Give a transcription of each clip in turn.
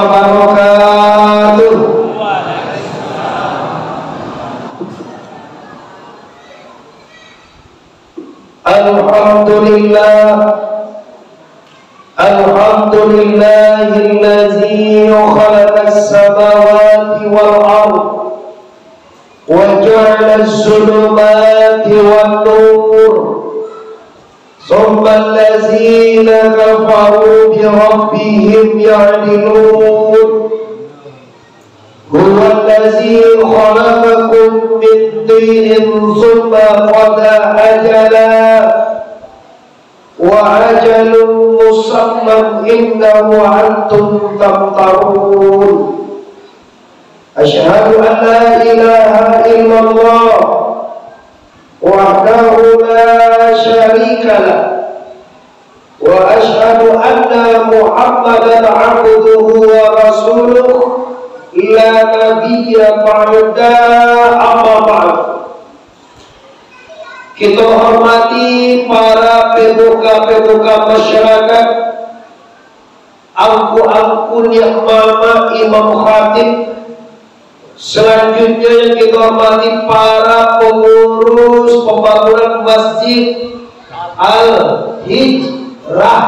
wabarakatuh. Alhamdulillahilladzi khalaqas samawati wal ardh wa ja'ala az-zulumati wan nur thumma allazina kafaru bi rabbihim ya'dilun. Huwa allazi khalaqakum min tinin thumma qada ajala wa ajalun musamman innahu antum tamtarun. Asyhadu an la ilaha illallah wahdahu la syarika lah wa asyhadu anna Muhammadan abduhu wa rasuluh la nabiyya ba'da, amma ba'd. Kita hormati para pemuka-pemuka masyarakat, angku-angku yang mama imam khatib. Selanjutnya yang kita hormati para pengurus pembangunan Masjid Al-Hijrah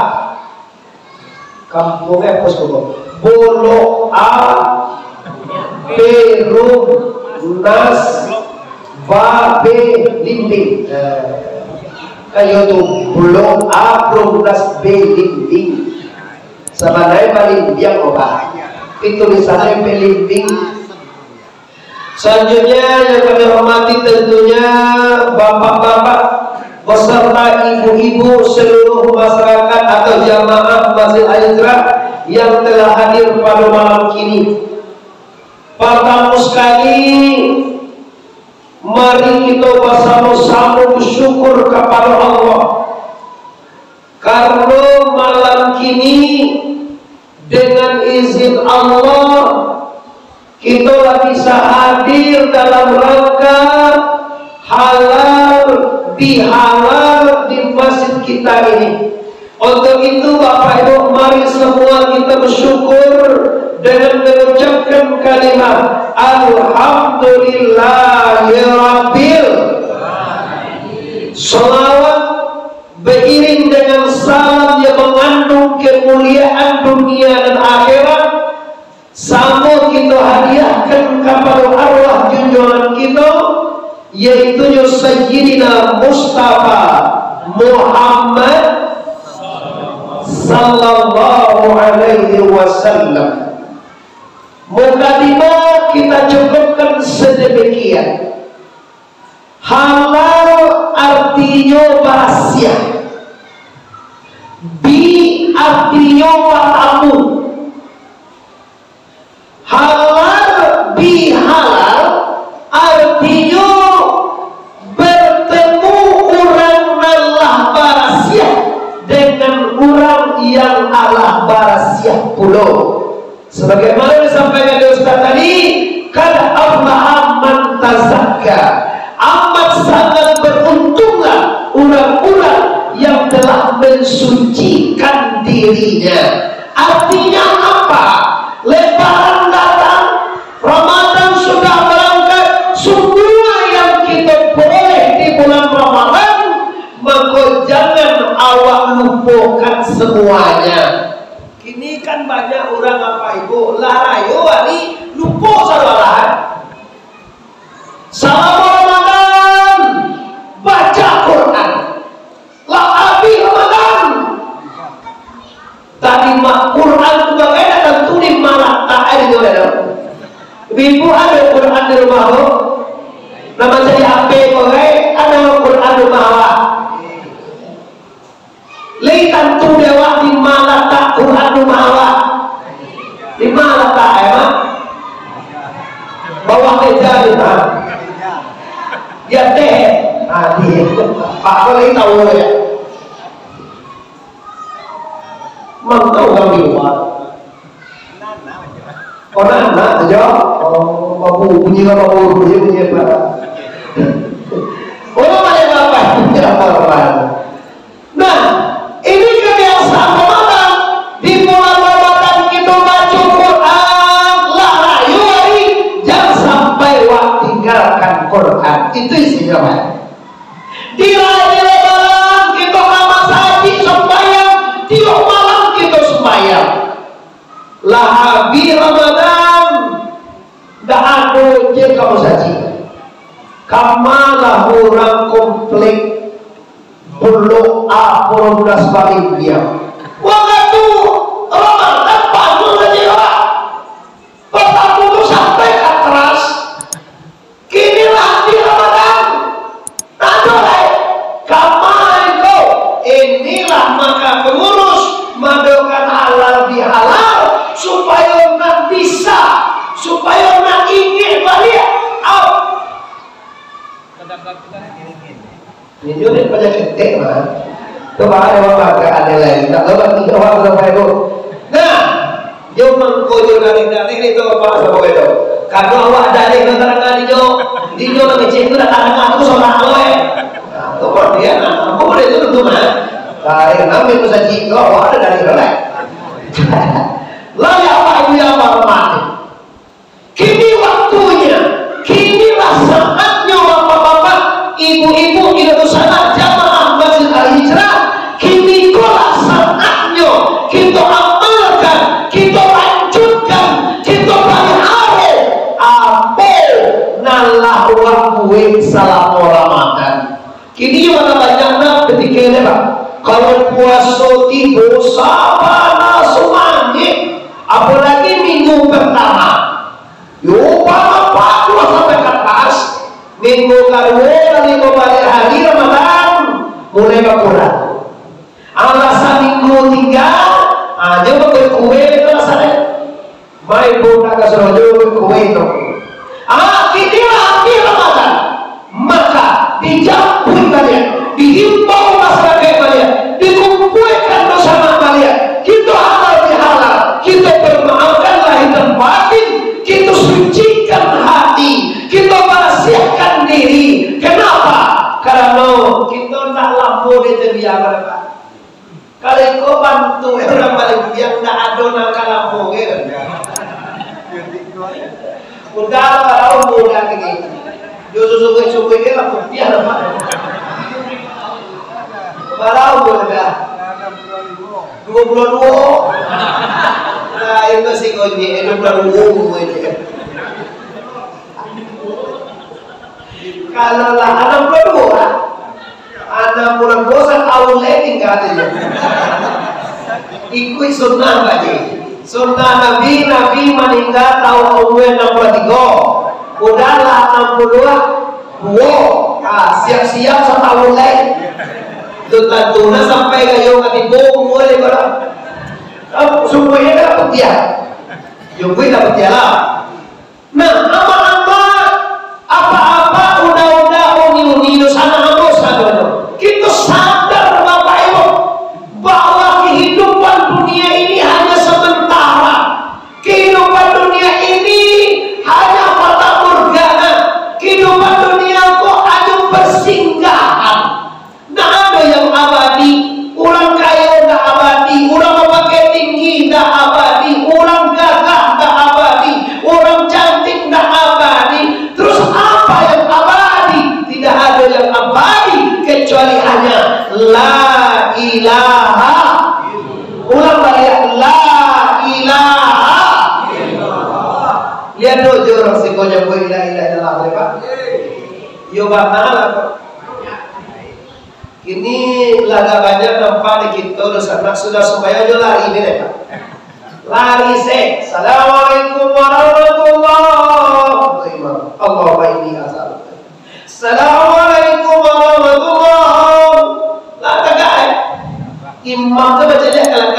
kampungnya Posko Bolo A Perum Nas Babe Limbing kayak tuh Bolo A Perum Nas B Limbing sama naik paling biang obat itu tulisannya Limbing. Selanjutnya yang kami hormati tentunya bapak-bapak beserta ibu-ibu seluruh masyarakat atau jamaah Masjid Al-Hijrah yang telah hadir pada malam kini. Para tamu sekali, mari kita bersama-sama bersyukur kepada Allah karena malam kini dengan izin Allah kita bisa hadir dalam rangka halal bihalal di masjid kita ini. Untuk itu Bapak Ibu, mari semua kita bersyukur dengan mengucapkan kalimat Alhamdulillahirabbil alamin. Salawat beriring dengan salam yang mengandung kemuliaan dunia dan akhirat sama kita hadiahkan kepada arwah junjungan kita, yaitu Sayyidina Mustafa Muhammad sallallahu alaihi wasallam. Mukadimah kita cukupkan sedemikian. Halal artinya rahasia, bi artinya tamu. Halal bihalal artinya bertemu orang Allah barasia dengan orang yang Allah barasia pula. Sebagaimana disampaikan oleh Ustaz tadi, kad aflaha man tazakka, amat sangat beruntunglah orang-orang yang telah mensucikan dirinya. Artinya apa? Lebaran datang, Ramadan sudah berangkat, semua yang kita boleh di bulan Ramadan, maka jangan awak lupakan semuanya. Kini kan banyak orang apa ibu larayo hari lupa saudara. Salam Ramadan, baca Quran, la abi Ramadan. Tadi mak Quran sebagai tentu di malah tak ada itu. Ibu ada Quran di rumah lo, nama saya apa kau ada Quran di rumah awak. Lei tentu dewa di malah tak Quran di rumah awak. Di malah tak emang bawa meja di mana? Ya deh, dia Pak boleh tahu ya. Mang tahu kami lupa. Oh nana aja. Oh babu bunyi apa? Oh mana apa? Bunyi apa? Nah ini kebiasaan Ramadan. Di bulan Ramadan kita baca Quran. Quran. Itu isinya. Di malam kita kamar saji sembahyang, tiap malam kita sembahyang. Lahabi Ramadan dah ada je kamu saji. Kamalah orang komplit belum apa belas balik dia. Waktu Ramadan bangun saja orang. Pertama itu sampai ke atas. Kinilah di Ramadan. Nah, kamar itu inilah maka pengurus madokan halal bihalal supaya nak bisa, supaya nak ingin balik. Ini juga banyak ketek mah. Coba ada apa ada lagi? Tak tahu lagi orang sampai itu. Nah, dia mengkojo dari itu apa sama itu? Karena awak dari antara dia lagi cek tu datang aku solat loe. Nah, tu dia aku boleh itu tu mah. Dari kami tu saja awak ada dari mana? Lalu apa ibu yang mati? Kini waktunya, kinilah saatnya bapak-bapak, ibu-ibu kita sana jamaah Masjid Al-Hijrah. Kini kolah saatnya kita amalkan, kita lanjutkan, kita balik apa nalah waktu salam Ramadan. Kini mana banyaknya ketika ini Pak. Kalau puasa tiba sabana semuanya, apalagi minggu pertama. Yo apa sampai ke atas. Minggu kedua, minggu balik hari Ramadan mulai berkurang. Alasan minggu 3 aja berkue itu alasannya. Mai pun nak kasih berkue itu. Kinilah akhir Ramadan. Maka dijemput kalian, dihimbau masyarakat kalian, dikumpulkan bersama kalian. Kita halal bihalal, kita bermaafkan lahir dan batin, kita sucikan hati, kita bersihkan diri. Kenapa? Karena kita tak lampu di tebiak mereka. Kalau kau bantu orang balik yang tak ada nak lampu kan? Udah kalau mudah gini, justru suku ini lah bukti ada mana? Balau mudah. 22. Nah itu sih kunci 22 aja. Kalau lah 62 bosan awal tinggal aja. Ikut sunnah aja. Sunnah Nabi meninggal tahun 63. Udahlah 62. Siap-siap setahun lain. Tentunya sampai kayu ketipu mulai barang. Semuanya dapat dia. Yang gue dapat dia lah. Nah, apa-apa undang-undang uni sana harus ada. Kita sadar Bapak Ibu bahwa kehidupan dunia ini hanya sementara. Kehidupan dunia ini hanya fata morgana. Kehidupan dunia kok hanya persinggahan. Nah ada yang abadi. Orang kaya tak abadi. Orang pakai tinggi tak abadi. Orang gagah tak abadi. Orang cantik tak abadi. Terus apa yang abadi? Tidak ada yang abadi kecuali hanya la ilaha. Ulang balik la ilaha. Lihat dojo orang sekolah gue la ilaha illallah mereka. Yo batala. Ini laga banyak nampak di kita sudah supaya aja lari ini deh. Lari se. Assalamualaikum warahmatullahi wabarakatuh. Allahumma inni as'aluka. Assalamualaikum warahmatullahi wabarakatuh. Imam tu baca dia kalau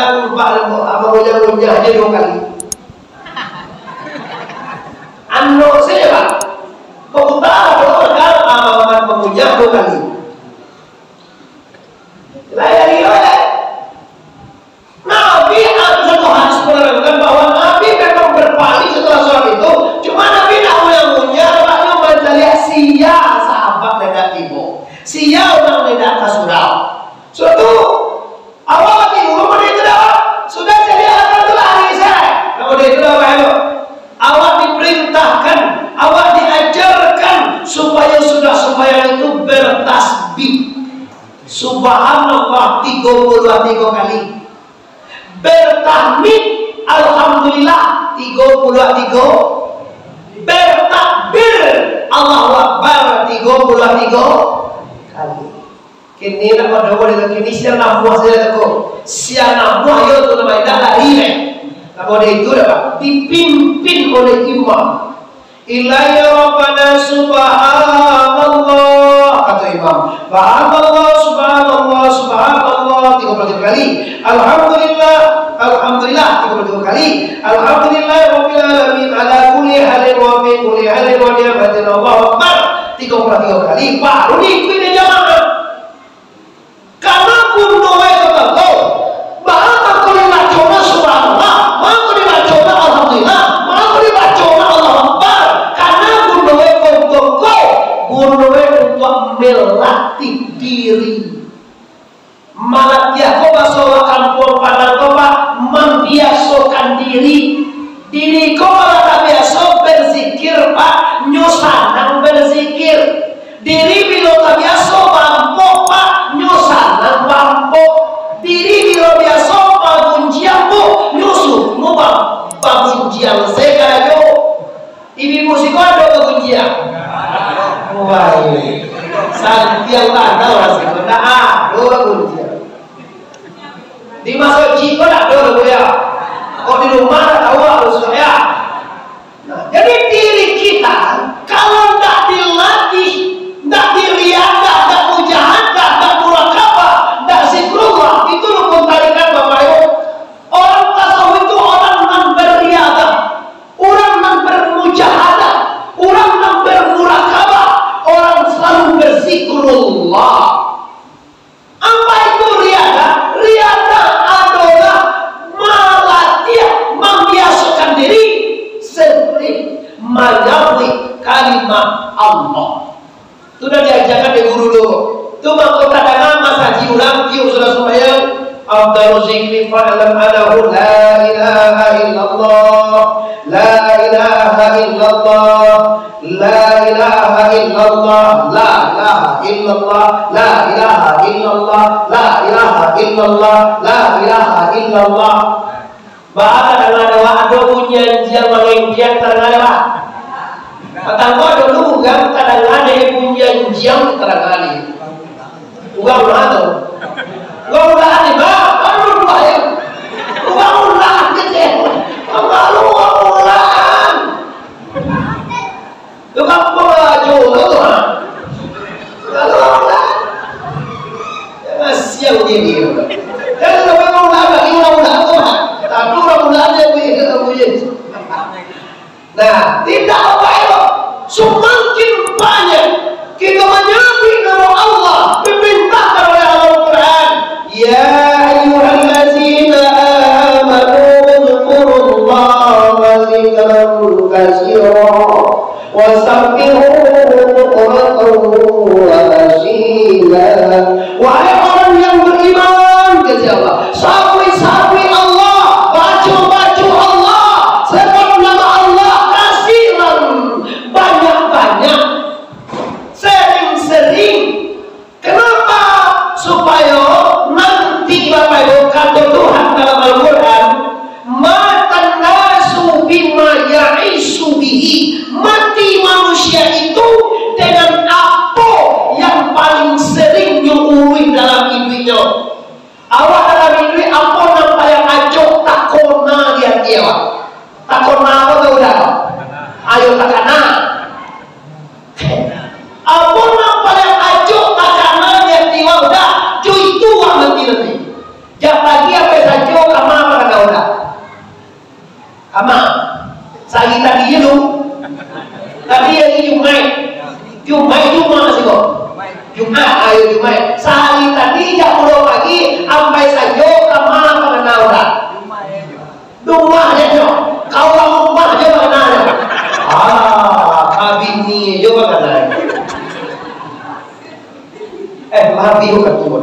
abang goyang-goyang aja 2 kali. Anu saya Pak. Pemutar amalan pemuja 2 kali. Layani oleh Nabi satu hadis menerangkan bahwa Nabi memang berpaling Subhanallah 33 kali. Bertahmid alhamdulillah 33. Bertakbir Allahu Akbar 33 kali. Kini nak pada boleh kini siapa buat saya tu? Siapa buat yo tu nama dah lari ni. Kalau dia itu apa? Dipimpin oleh imam. Ilaiya Rabbana subhanallah, kata imam. Subhanallah, subhanallah, subhanallah 33 kali. Alhamdulillah, alhamdulillah 33 kali. Alhamdulillah rabbil alamin ala kulli halin wa fi kulli halin wa ni'matin Allahu akbar 33 kali. Baru ni kuih jamaah. Karena kuno itu tahu. Bahkan kalau baca subhanallah, mau dibaca alhamdulillah, mau dibaca Allah akbar. Karena kuno itu untuk melatih diri. Malatih kau bahawa kampung padang kau membiasakan diri. Diri kau tak biasa berzikir pak, nyusanang berzikir. Diri bila tak biasa bampok pak, nyusanang bampok. Diri bila biasa bagunjiang bu, nyusuh mu bagunjiang segala jo. Ibu musik ada bagunjiang. Baik. Santiang tanah masih kena ada bagunjiang. Di masjid kau tak ada ya. Kau di rumah tak tahu harus saya. Nah, jadi diri kita kalau tak dilatih, tak diriadah, tak mujahadah, tak murakabah, tak zikrullah, itu rukun tarikan Bapak Ibu. Orang tasawuf itu orang yang beriadah, orang yang bermujahadah, orang yang bermurakabah, orang selalu berzikrullah. Apa itu riadah? Riadah adalah melatih, membiasakan diri sering menyebut kalimat Allah. Itu dah diajarkan di guru dulu. Itu mahkota dengan masa jiulang tiup sudah sembahyang. Afdalu zikri fa'alam anahu la ilaha illallah, la ilaha illallah, la ilaha illallah, la ilaha illallah, la ilaha illallah, la ilaha illallah, la ilaha illallah. Bahasa dengan ada punya jiang mengimpian terangkan. Patangko dulu kan kadang ada punya jiang terangkan. Uang mana? Uang ulah ni bah, baru dua ya. Uang ulah kecil. Malu uang ulah. Tu kan pelaju tu kan. Kalau ulah, jangan siang jadi. Kalau uang ulah bagi uang ulah tu kan. Tapi uang ulah dia punya. Nah, tidak apa itu. Semakin banyak kita menyebut nama Allah diperintahkan oleh Al-Quran. Ya ayyuhallazina amanu dzkurullaha dzikran katsira wasabbihuhu bukratan wa asila. Wahai orang yang beriman, kata Allah, sabui Allah, baca Allah, sebut nama Allah kasiran, banyak-banyak, sering-sering. Kenapa? Supaya nanti Bapak Ibu kata Tuhan dalam Al-Quran, matanasu bima ya'isu bihi, mati manusia itu dengan apa yang paling sering nyuruhin dalam hidupnya. Awak dalam hidup apa nampak yang ajok takona dia takona apa tu dah? Ayo takana. Apa nampak yang ajok takana dia udah, cuy tua nanti. Jangan lagi apa saja kama apa kata udah. Kama. Saya tadi dulu. Tadi yang Jumat masih kok. Jumat, ayo Jumat. Sehari tadi jam 10 pagi sampai saja kama apa kata udah. Rumah aja dong. Kau rumah aja mana? Kabini juga kena. Maaf biu ketemu.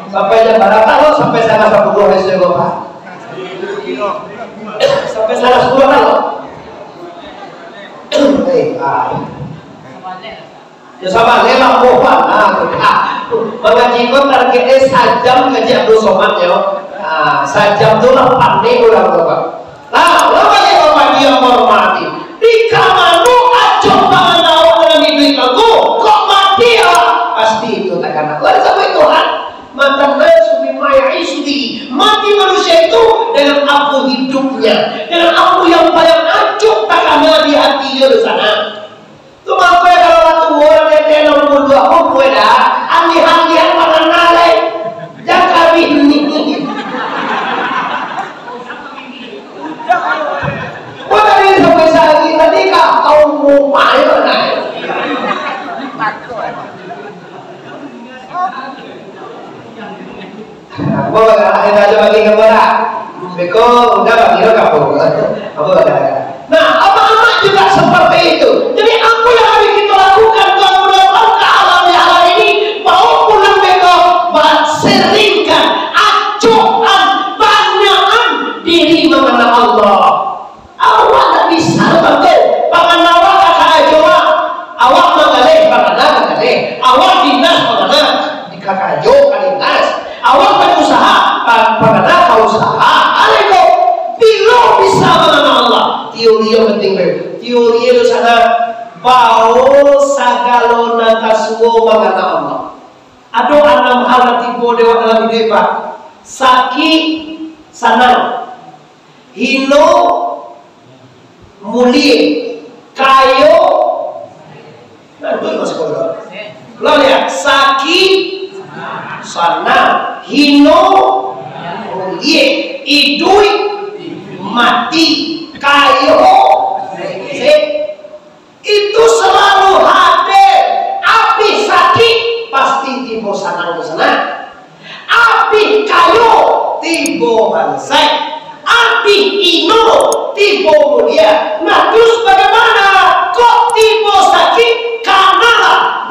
Sampai jam berapa lo? Sampai sana 10 hari saya bapak. Sampai sana 10 kan lo? Ya sama lelah mohon. Mengaji kau targetnya sajam ngaji Abdul Somad ya. Sajam tu lah pandai orang tua. Nah, namanya bapak dia hormati. Di kamanu aja pangan awak dalam hidup aku. Kok mati ya? Pasti itu tak karena Allah sampai Tuhan. Mata nasu bima ya'isudi. Mati manusia itu dengan apu hidupnya, dengan apu yang paling acuh tak karena di hatinya di sana. Tu makanya kalau satu orang yang 62 umur dah, aneh-aneh mana nalai, jangan ini. Bukan ini sampai saat ini tadi kau mau main mana? Apa akhir aja bagi kemana? Beko udah bagi lo kamu. Apa kata? Nah, apa-apa juga seperti itu. Jadi apa yang harus kita lakukan kalau datang ke alam yang ini? Mau pulang beko, seringkan, acuan, banyakan diri mengenal Allah. Awak tak bisa betul. Pangan awak kakak ajoa. Awak mengalih, pangan mengalih. Awak dinas pangan di kakak ajo dinas. Awak berusaha, pangan kau usaha. Aleko, bila bisa mengenal Allah. Teori yang penting teori itu sana bahwa sagalona tasuo mengenal Allah. Ada 6 hal tipu dewa dalam hidup Pak. Sakit sanang, hino mulia, kayo. Nah, itu masih kodoh. Lo lihat sakit sanang, hino mulia, idui mati, kayo itu selalu hadir. Api sakit pasti tiba sanang ke sana. Api kayo tiba bansai. Api ino tiba mulia. Nah terus bagaimana? Kok tiba sakit? Karena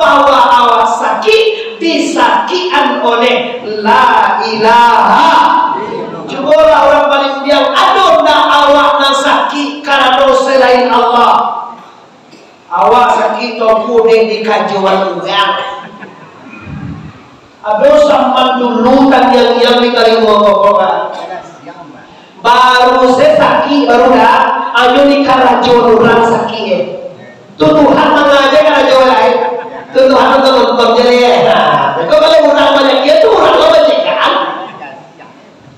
bahwa awak sakit disakitan oleh la ilaha. Cobalah orang paling biang aduh nak awak nak sakit karena selain Allah. Awak sakit topu di kajuan uang. Aduh sampan dulu tak yang dikali ngomong-ngomong. Baru saya sakit baru dah. Ayo di karajuan orang sakit. Tuhan mengajar karajuan lain. Tuhan untuk nonton jadi. Kau kalau orang banyak dia tu orang banyak kan?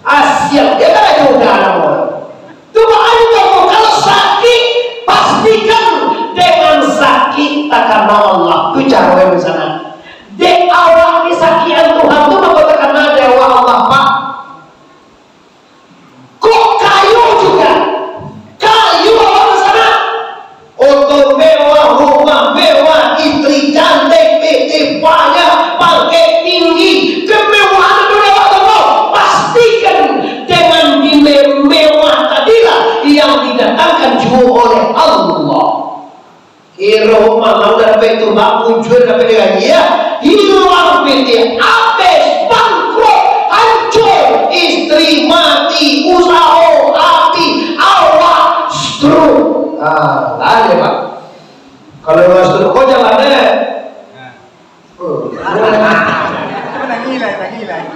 Asyik dia kan ada udara orang. Tu makanya kamu kalau sakit pastikan dengan sakit tak karena Allah. Tu cara yang di sana. Dek awak disakitan Tuhan tu maka tak karena dewa Allah Pak. Kok kayu juga? Kayu awak di sana. Oto mewah, rumah mewah, istri cantik, PT banyak, pakai tinggi, kemewahan dunia Allah. Pastikan dengan mewah tadilah yang didatangkan juga oleh Allah. Hero malam dapat itu mampu jual dapat dengan dia. Hilang PT habis bangkrut, hancur, istri mati, usaha api, awak stroke. Ada Pak. Kalau awak stroke kau jangan ada.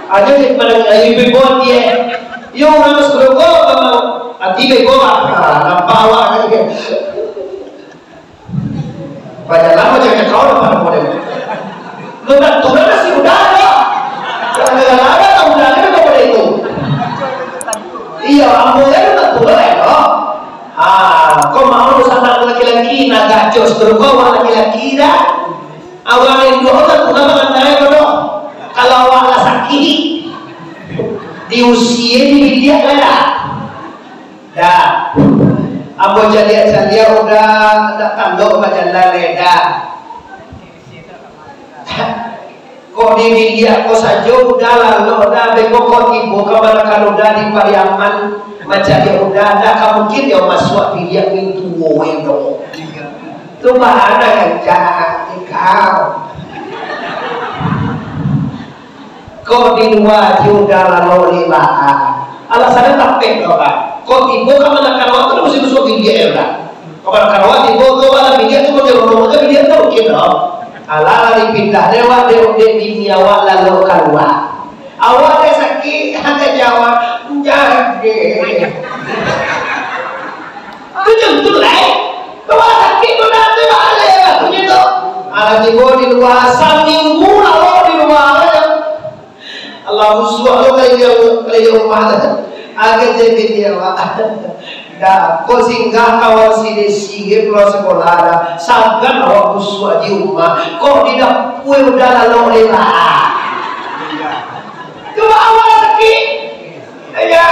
Aja di pada ibu buat dia. Yo orang stroke kau hati ibu kau nampak awak lagi. Banyak lama jangan kau dapat model. Lepas tu nasi udara. Jangan ada tak udara itu pada itu. Iya, ambilnya lepas tu lah. Kau mau sama laki-laki nak gacos terus kau laki-laki dah. Awak yang dua tak pernah mengenai kau. Kalau awak sakit di usia di dia lah. Dah. Ambo jadi udah tak tanduk macam leda. Kok di dia kok saja udah lalu udah bego kok ibu kamar kalau udah di pariaman macam dia udah ada mungkin dia masuk di dia itu woedo. Tu bahana yang jahat kau. Kok di dua udah lalu libahan. Alasannya tak pek Pak. Kok ibu kamar kalau tu mesti masuk di dia udah. Kamar kalau ibu tu malah dia tu mau dia rumah dia tu mungkin dong. ala dipindah dewa bini awak lalu keluar awak dia sakit ada jawab jadi tujuh tu lain awak sakit tu dah tu ada tujuh tu ala tiba di luar seminggu lalu di luar Allah musuh kalau rumah agak jadi bini awak dah, kau singgah kawal sini sige pulau sekolah dah, sangkan awak busuk di rumah, kau tidak kue udah lalu lewat. Coba awak sakit, ya,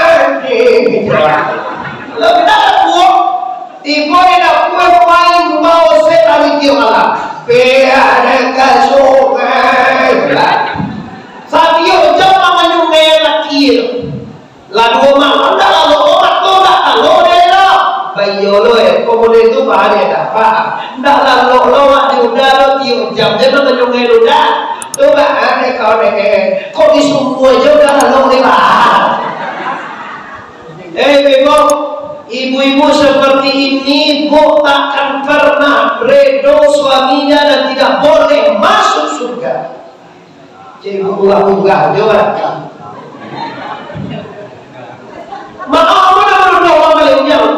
lo kita tak kuat, tiba tidak kue main mau setali tiap malam, biar kasukan. Saat dia jauh menyungai nakir, lalu malam dah lalu omat tu dah lalu. Bayolo kemudian itu bahaya dapat ndak lalu lawak di udara tiup jam dia mengenai ludah tu bahaya kau deh kok di semua juga lalu lewat ibu-ibu seperti ini bu takkan pernah redo suaminya dan tidak boleh masuk surga jadi bunga-bunga juga maaf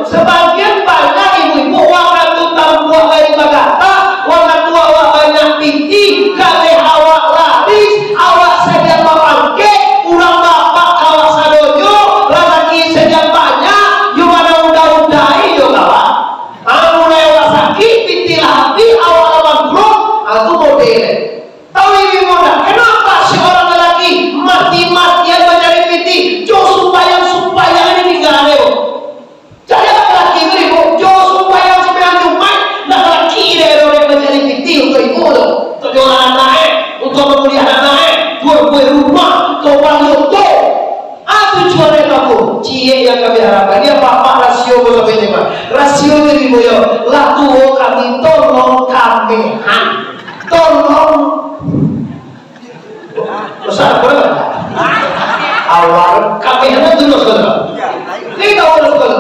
sebagian banyak ibu-ibu orang tu tambah dari bagata orang tua awak banyak piti kali awak laris awak saja mapangke kurang bapak awak sadojo lagi saja banyak you ada undang-undang yo kawan mulai awak sakit piti lagi awak abang grup itu model tahu ibu muda kenapa si orang lelaki mati-matian mencari piti supaya ini tinggal lewat saya laki-laki beribu jauh supaya sebenarnya cuma nak laki dia orang menjadi piti untuk ibu tu untuk jualan anak untuk memuliakan anak buat rumah untuk balik tu tujuannya kamu cie yang kami harapkan dia bapak rasio kalau ini mah rasio jadi boyo lah tuh kami tolong kami tolong besar berapa awal kami hanya dulu saudara ini tahu saudara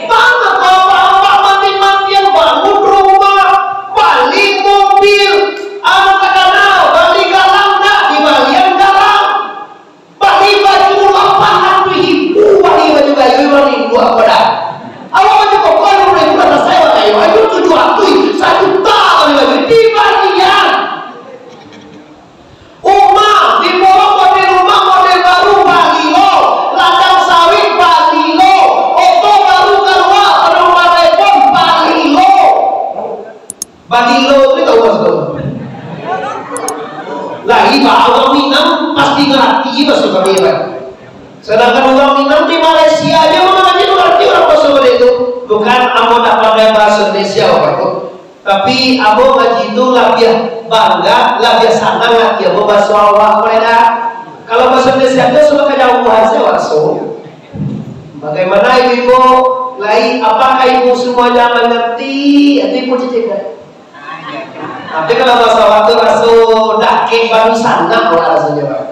mana bapak mati-matian bangun rumah balik mobil anak kenal balik galang dah di balian galang balik baju 800.000 balik baju kayu balik 2 pada awak baju kokon boleh kata saya kayu baju 700 1 juta balik baju di balian rumah di bawah model rumah model baru bagi lo ladang sawit bagi lo oto baru keluar rumah telepon bagi lo itu tahu mas lagi bawa Minang pasti ngerti masuk kami sedangkan orang Minang di Malaysia aja orang aja ngerti orang bahasa itu bukan amo dapat bahasa Indonesia tapi amo ngaji itu lebih bangga lebih sangat ya bahasa Allah mereka kalau bahasa Indonesia itu semua kejauhan saya langsung bagaimana ibu lain apakah ibu semuanya mengerti atau ibu cicik tapi kalau bahasa waktu rasul daki baru sana rasanya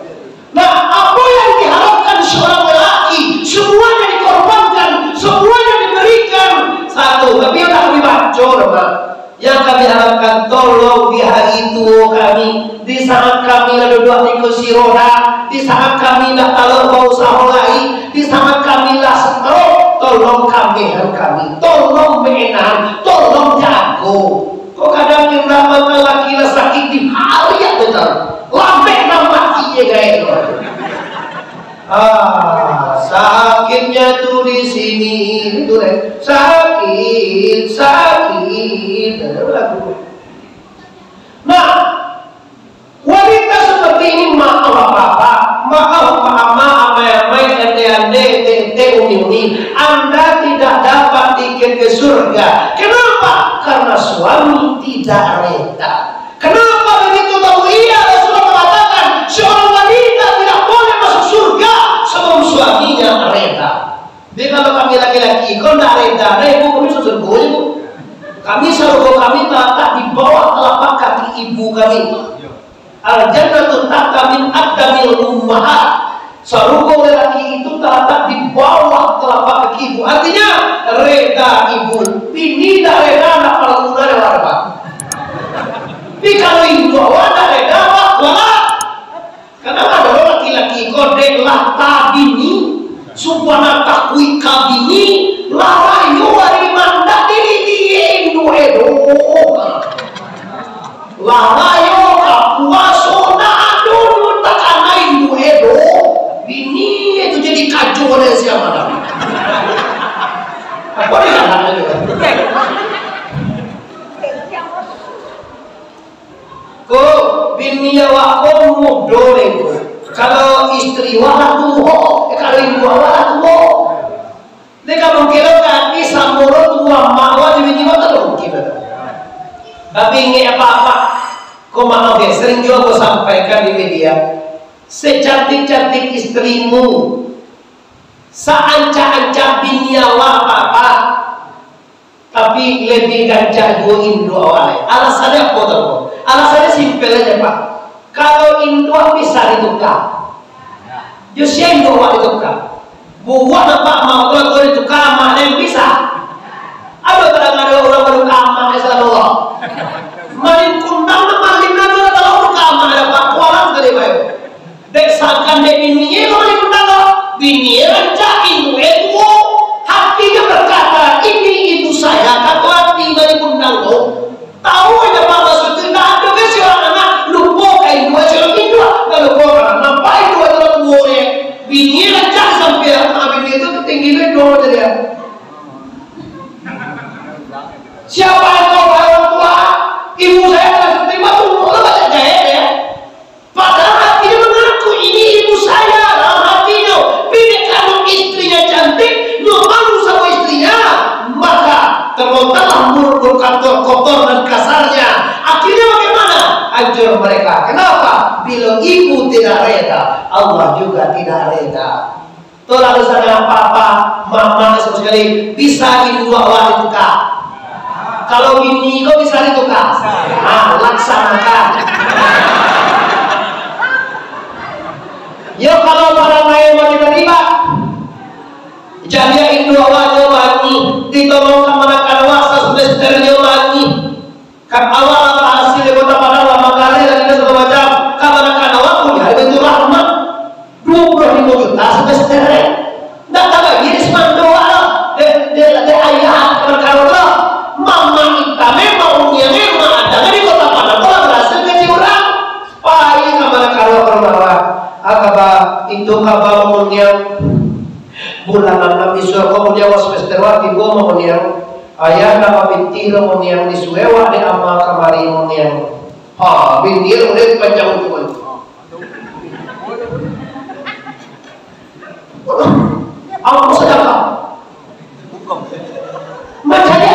nah apa yang diharapkan seorang lelaki semuanya dikorbankan semuanya diberikan satu tapi yang kami baca yang kami harapkan tolong di hari itu kami di saat kami ada dua di kursi roda di saat kami nak tahu bau sahulai di saat kami lah stroke tolong kami tolong menang tolong jago kok kadang yang nama lelaki sakit di hari yang betul lambat mati je guys sakitnya tuh di sini itu sakit nah wanita seperti ini maaf bapak maaf mama amai ande umi anda tidak dapat tiket ke surga kenapa karena suami tidak reda kenapa begitu tahu iya Rasulullah mengatakan seorang wanita tidak boleh masuk surga sebelum suaminya reda jadi kalau kami laki-laki kalau tidak reda ibu kami surga ibu kami surga kami terletak di bawah telapak kaki ibu kami al-jannatu tahta min aqdamil ummahat surga lelaki itu terletak di bawah telapak kaki ibu artinya reda ibu ini dah reda nak kalau muda ada apa Tapi kalau Indo ada dapat wala. Karena ada laki-laki kode lah tabini, supaya takui kabini, larayu hari mandat diri di Indo edo. Larayu kapuasona adun takana Indo edo. Ini itu jadi kacau oleh siapa dah? Apa dia kata juga? Ko bini awak komu dole ko. Kalau istri awak tu ho, kalau ibu awak tu ho. Mereka mungkin kaki samuro tua mawa di bini awak tu mungkin. Tapi ingat apa-apa? Kau maaf ya, sering juga kau sampaikan di media. Secantik-cantik istrimu, seancam-ancam bini awak apa-apa, tapi lebih gancang gua Indo awalnya. Alasannya apa tahu? Alasannya simpel aja Pak. Kalau Indo bisa ditukar, justru Indo awak ditukar. Buat apa mau kalau ditukar mana yang bisa? Ada kadang-kadang orang bertukar mana salah Allah. Main kundang maling nanti kalau bertukar mana Pak? Kualan tadi bayu. Deksakan dek bininya kalau dikundang bininya rancain itu hatinya berkata ini ibu saya kata hati dari kundang lo tahu aja apa maksudnya tidak ada ke si orang anak lupa kayak dua si orang itu kalau lupa kan nampak itu ada orang boleh bininya rancang sampai bini itu tingginya dua jadi siapa yang tahu orang tua ibu saya langsung terima tuh lo baca jahit ya padahal hatinya mengaku ini ibu saya dalam hatinya. Bila kalau istrinya cantik, lo malu sama istrinya, maka terlontarlah mulut kotor dan kasarnya. Akhirnya bagaimana? Hancur mereka. Kenapa? Bila ibu tidak reda, Allah juga tidak reda. Tolak sana papa, mama sekali bisa ibu awal ditukar. Kalau bini kau bisa ditukar, laksanakan. Yo kalau para lain mau diterima, jadi Indo awalnya wangi, ditolong kemana kanwasa semesternya wangi. Kan awal hasil di kota Padang lama kali dan itu segala macam. Kemana kanwasa punya itu rahmat 25 juta semesternya. Tidak tahu lagi di semandoa lah. Dia ayah berkata, mama kita memangnya memang ada di kota Padang. Kalau berhasil gaji orang, pahit kemana kanwasa. Akaba itu kabar umumnya bulanan nabi surga umumnya semester waktu gua umumnya ayah nama binti umumnya disuewa di amal kamari umumnya binti umumnya panjang tuan apa saja macamnya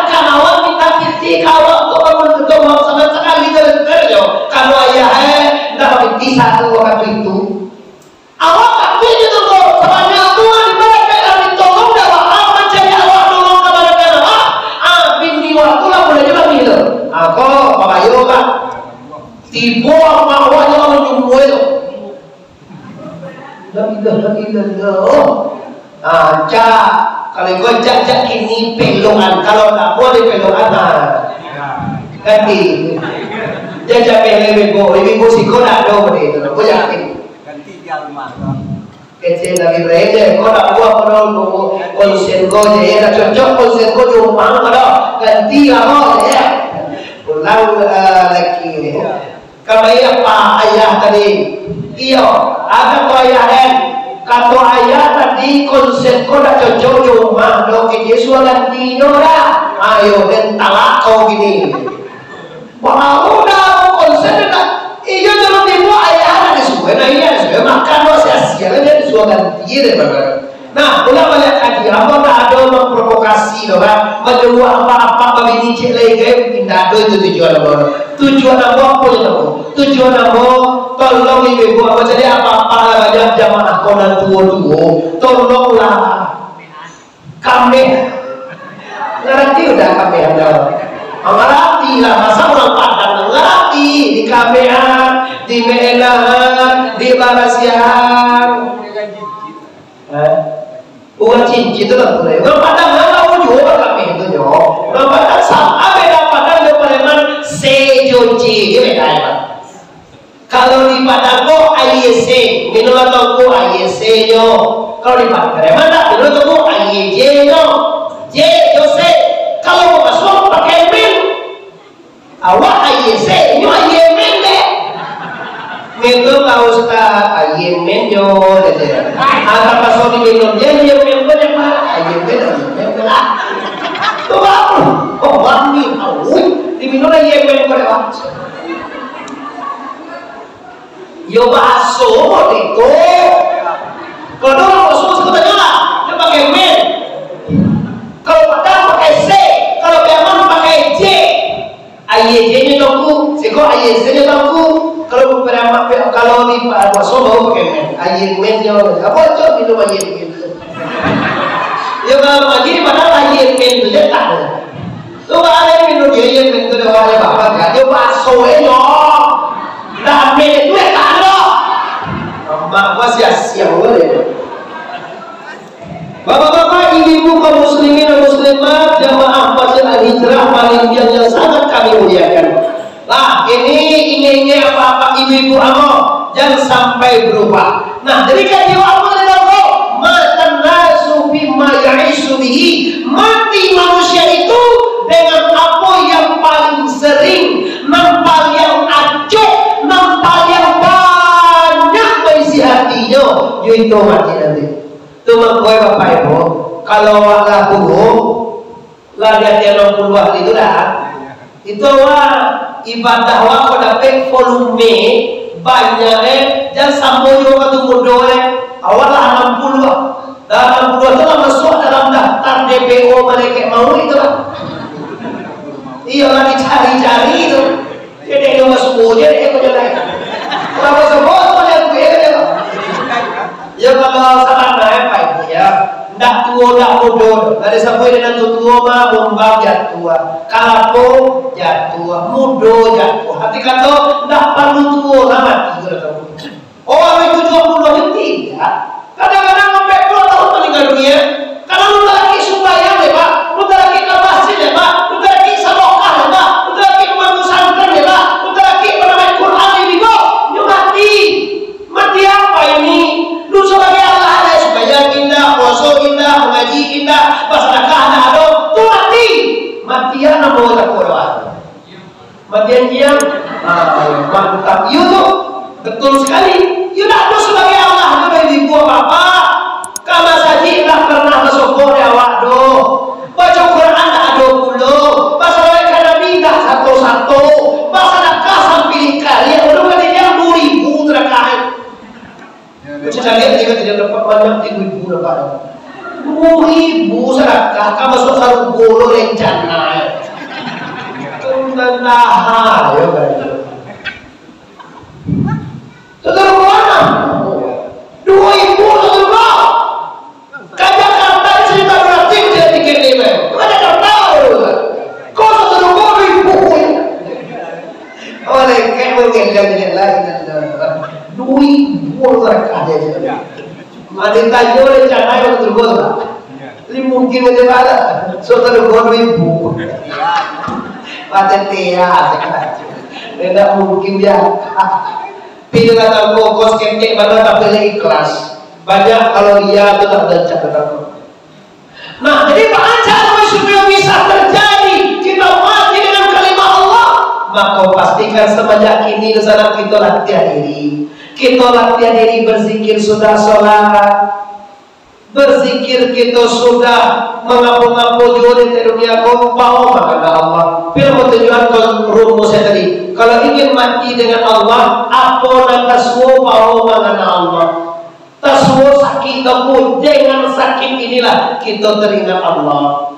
kawan kita binti kawan kau sama sekali terus kalau ayah nama binti satu waktu itu awak katanya itu kok sebanyak Tuhan mereka yang ditolong dalam apa jadi awak tolong kepada mereka binti waktu lah boleh juga gitu aku Pak Ayo kan tiba awaknya kamu jumbo itu lagi cak kalau gue cak ini pelongan kalau tak boleh pelongan ganti jajak ibu si kau nak dong itu aku yakin kecil lagi belajar kau nak buat perlu konsen kau je nak cocok konsen kau di rumah kau ganti apa ya pulang lagi kalau apa ayah tadi iyo ada kau ayah dan kata ayah tadi konsen kau nak cocok di rumah dong Yesus ganti nora ayo dan talak kau gini baru dah konsen dah iyo jangan dibuat ayah ada disuai nah iya disuai makan lo sia-sia dia disuai ganti deh nah ulah banyak kaji apa tak ada memprovokasi loh kan menjual apa-apa bagi cik lagi tidak ada itu tujuan apa tujuan apa tolong ibu apa jadi apa-apa lah banyak jamaah konan tua-tua tolonglah kami ngerti udah kami ada mengerti lah masa orang Padang mengerti di KPA, di Medan, di Barasian bukan cincin itu lah orang Padang nggak tahu juga kami itu orang Padang sama beda Padang dengan Preman sejoji Kalau di pakai mana? Dulu tuh AYJ no, J Jose. Kalau mau masuk pakai min. Awak AYC, nyo AYMen deh. Itu kau Ustaz AYMen yo deh. Ada pasal di minum dia AYMen boleh pak? AYMen lah. Tuh apa? Oh wangi, di minum AYMen boleh pak? Yo baso itu. Kalau orang masuk sebetulnya lah, dia pakai men. Kalau padang pakai C, kalau Beman pakai J. AYJ-nya dongku, seko AYZ-nya dongku. Kalau beberapa kalau di masuk baru pakai men. AYMen-nya apa cok minum AYMen. Ya kalau lagi padahal AYMen itu dia tak. Tuh ada minum AYMen itu dia orang bapak kan, dia baso-nya. Tapi itu ya tak ada. Mak gua sia-sia boleh. Bapak-bapak, ibu-ibu kaum muslimin dan muslimat, jamaah Masjid Al-Hijrah Malaysia yang sangat kami muliakan. Nah, ini ingin apa-apa ibu-ibu amo jangan sampai berubah. Nah, jadi kan jiwa amo adalah matan nasu bima ya'isu bihi. Mati manusia itu dengan apa yang paling sering, nampal yang acok, nampal yang banyak berisi hatinya, yaitu mati nanti. Cuma kowe bapak ibu, kalau waklah burung, lah dia 60 hari itu dah, itu ibadah wah dapat volume banyak jangan sampai juga tu mudah awal lah 60 dah 60 itu lah masuk dalam daftar DPO mereka mau itu lah. Iya lah dicari-cari itu, jadi dia masuk dia kau jalan. Kalau sebut kau jalan dia. Ya kalau salah apa itu ya, ndak tua ndak muda, dari sampai dengan tua mah bombang jatuh, kalapo jatuh, muda jatuh. Hati kata ndak perlu tua lah mati kalau kamu. Orang itu 70 tidak. Kadang-kadang sampai 2 tahun meninggal dunia. Kalau lu lagi sembahyang deh pak, lu lagi ke masjid deh pak, lu lagi salokah deh pak, lu lagi ke pesantren deh pak, lu lagi menamai Quran ini kok, lu mati. Mati apa ini? Lu sebagai Allah ada supaya indah, puasa indah, mengaji indah, bersedekah ada, tu mati. Matian nama kita Quran. Matian dia, mantap. You tu betul sekali. You nak tu sebagai Allah, tu bagi ibu apa? Kalau saja tak pernah masuk Korea waktu. Baca Quran tak ada puluh. Bahasa Nabi tak satu-satu. Bahasa sedekah sampai kali. Udah kali dia 2.000 terkait. Kita lihat jika tidak dapat banyak 3.000 dapat 2.000 sedekah kamu masuk 1 rencana tentang ya kan saudara mana 2.000 saudara kan Jakarta cerita berarti dia tiket level ada tahu kau saudara 2.000 oleh kayak mungkin jangan lain 2.000 orang ada je. Ada tajuk rencana yang terbuat lah. Ini mungkin ada pada. So terbuat 2.000. Pada tiap. Tidak mungkin dia. Pilih kata fokus kekek mana tak pilih ikhlas. Banyak kalau dia itu tak ada catatan. Nah, jadi baca supaya bisa terjadi kita mati dengan kalimat Allah. Maka pastikan semenjak ini di sana kita latihan diri. Kita latihan diri berzikir sudah sholat, berzikir kita sudah mengapu-ngapu juga di dunia kau mau makan Allah. Bila tujuan kau rumusnya tadi, kalau ingin mati dengan Allah, apa nak taswo mau makan Allah. Taswo sakit aku, dengan sakit inilah kita teringat Allah.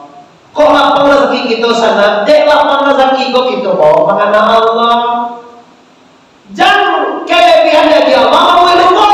Kau apa rezeki kita sana, deklah mana rezeki kau kita mau makan Allah. Jangan kelebihannya dia mau ilmu.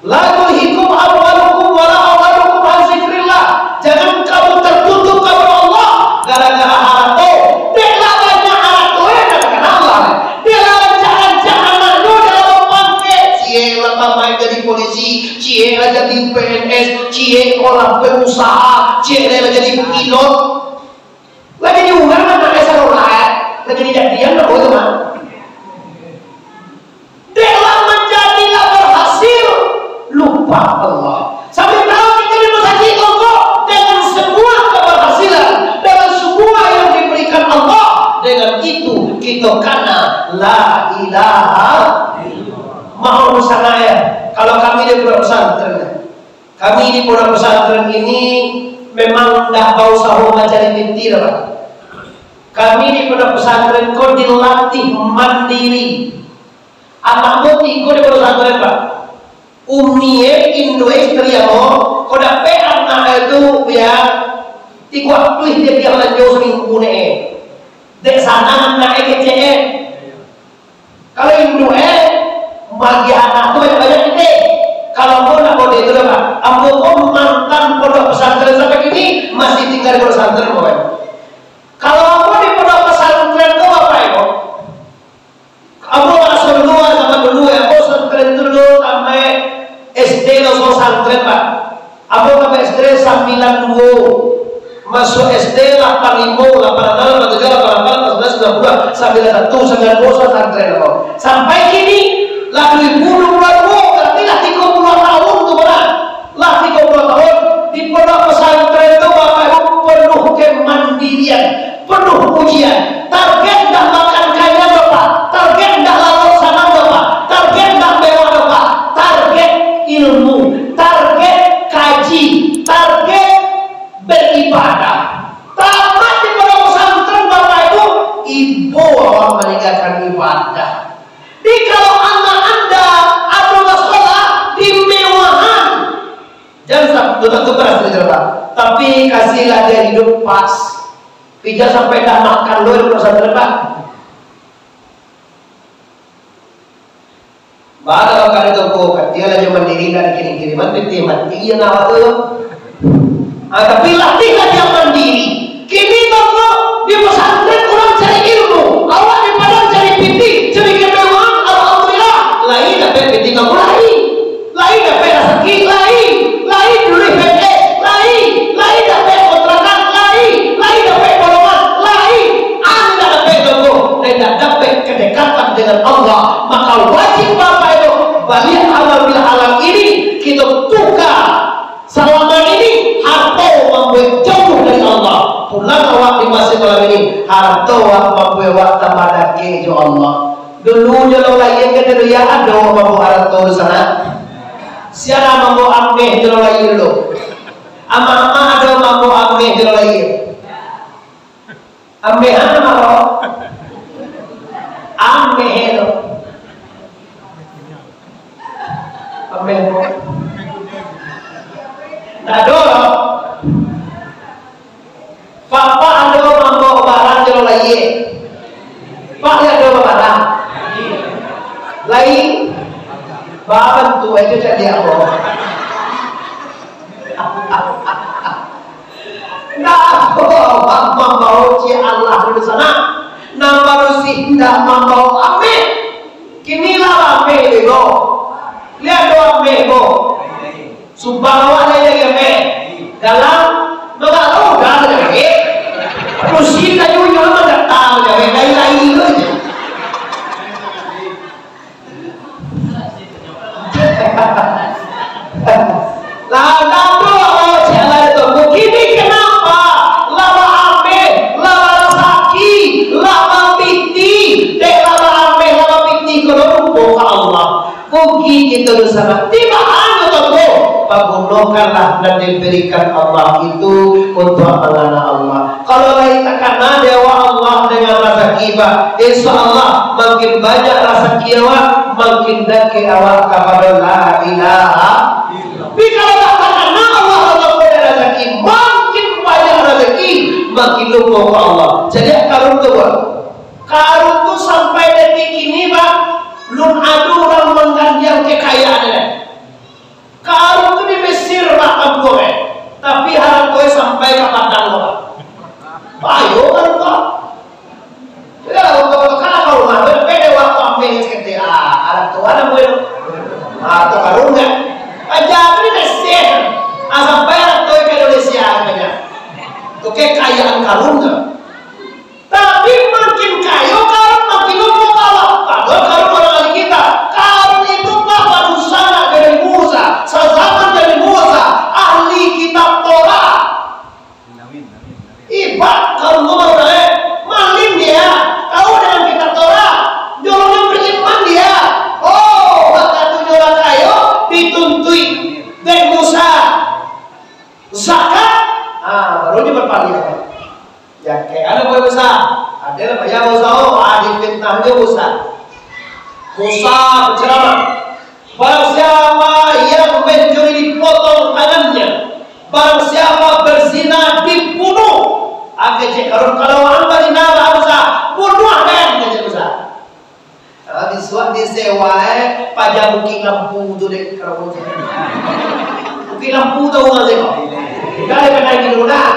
La tulhikum amwalukum wala auladukum an zikrillah. Jangan kamu tertutup kepada Allah gara-gara harta. Dia banyak harta yang dengan Allah. Dia jangan anak-anak dalam pangkat. Cie lah jadi polisi, cie lah jadi PNS, cie orang pengusaha, cie lah jadi pilot. Lagi diundang anak esarolat, lagi dijadian apa itu mah? Dia menjadilah berhasil lupa Allah. Kita karena la ilaha mau sana ya. Kalau kami di pondok pesantren, kami di pondok pesantren ini memang tidak bau sahur mencari binti, Pak. Kami di pondok pesantren kau dilatih mandiri. Anakmu tiga di pondok pesantren, Pak. Umie Indo istri mo, kau dapat anak itu ya tiga waktu dia lanjut seminggu nih. Dek sana anak kecil. Kalau Indo bagi anak tuh banyak ini. Kalau mau nak kode itu Pak, ambo mantan pondok pesantren sampai kini masih tinggal di pondok pesantren, Pak. Kalau ambo di pondok pesantren itu apa ya? Ambo langsung keluar sama dulu ya, ambo pesantren dulu sampai SD langsung pesantren, Pak. Ambo sampai SD 92. Masuk SD 85, 86, 87, 88, 89, 90, 91 sampai kini lah 2020 berarti lah 30 tahun tuh benar. Lah 30 tahun di pondok pesantren itu Bapak Ibu penuh kemandirian, penuh ujian. Target dah makan kaya Bapak, target dah lalu sana Bapak, target dah mewah Bapak, target ilmu, target kaji, target beribadah. Tamat di pondok pesantren Bapak Ibu awak meninggalkan ibadah. Di kalau anak Anda adalah sekolah di mewahan, jangan tentu keras Pak. Tapi kasihlah dia hidup pas. Tidak sampai dah makan lo di pesantren Pak. Baru kali itu dia lagi mandiri dari kiri-kiriman, mati iya nawat tu. Tapi latihlah dia mandiri. Kini toko di pesantren orang cari ilmu, awak di padang cari piti, cari kemewahan. Alhamdulillah, lain dapat piti kamu lain dapat rezeki, lain dulu PNS, lain dapat kontrakan, lain dapat golongan, anda dapat toko, tidak dapat kedekatan dengan Allah. Maka wajib Bapak Ibu balik alam bil alam ini kita tukar. Selama ini harta membuat jauh dari Allah. Pulang awak di masa malam ini harta awak membuat tambah dake jo Allah. Dulu jalan lain ke dunia ada mampu harta di sana. Siapa mampu ameh jalan lain dulu. Ama ada mampu ameh jalan lain. Ameh apa maro? Ameh lo. Ameh lo. Ada Papa ada mampu barang jalan lain. Pak ada barang lain. Bapak tu itu jadi apa? Nah, apa mau ci Allah di sana? Nama rusi tidak mau amin. Kinilah amin itu. Lihat doa amin itu. Subhanallah ada yang dalam nggak tahu dah ada lagi. Rusi kayu yang mana tahu jadi lain itu. Lah tahu jalan itu begini kenapa? Lama ame, lama sakit, lama piti, lama ame, lama piti kalau rumput Allah. Kugi itu sana tiba anu tu. Pagunokanlah dan diberikan Allah itu untuk amanah Allah. Kalau lain takkan dewa Allah dengan rasa kiba, insya Allah makin banyak rasa kiawa, makin dekat awak kepada la ilaha. Tapi kalau takkan Allah pada rezeki, makin banyak rezeki, makin lupa ke Allah. Jadi karun tu sampai detik ini Pak, belum ada orang menggantikan kekayaannya. Karun itu di Mesir makan gue, tapi harap gue sampai ke padang lo. Ayo kan Pak. Ya kalau kalau mana beda waktu ambil sekitar harap Tuhan gue. Atau karun nggak? Aja di Mesir, sampai harap gue ke Indonesia aja. Itu kekayaan karun nggak? Tapi makin kaya karun makin lupa kalah. Padahal karun orang lagi kita. Karun itu Pak baru sana dari Musa. Sezaman dari Musa, ahli kitab Torah. Ibarat kalau mau maling dia, tahu dengan kitab Ya kayak ada boy Musa, ada apa ya Musa? Oh, ada fitnahnya Musa. Musa berceramah, barang siapa yang mencuri dipotong tangannya, barang siapa berzina dibunuh. Agak kalau anda di nama Musa, bunuh kan aja Musa. Habis waktu disewa pajak bukit lampu tu dek kerana bukit lampu tu orang tengok. Kalau kena gitu lah,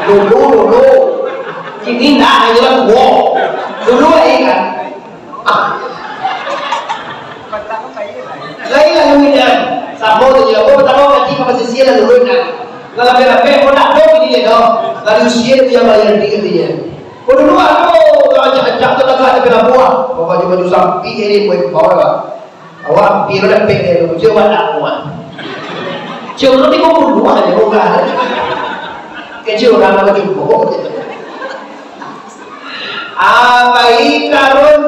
dulu, kini nak aja tua, dulu kan. Lain lah luinan, sama tu je. Aku pertama kaji apa sisi lah luinan. Kalau berapa pun nak dong ini dah. Kalau usia dia bayar tiga dia. Kau dulu aku ajak tu tak ada berapa. Bapak cuma sampai ini boleh bawa lah. Awak biar dah pede, jawab tak kuat. Jawab nanti kau dulu aja bukan. Kecil orang nak jumpa. Abai karun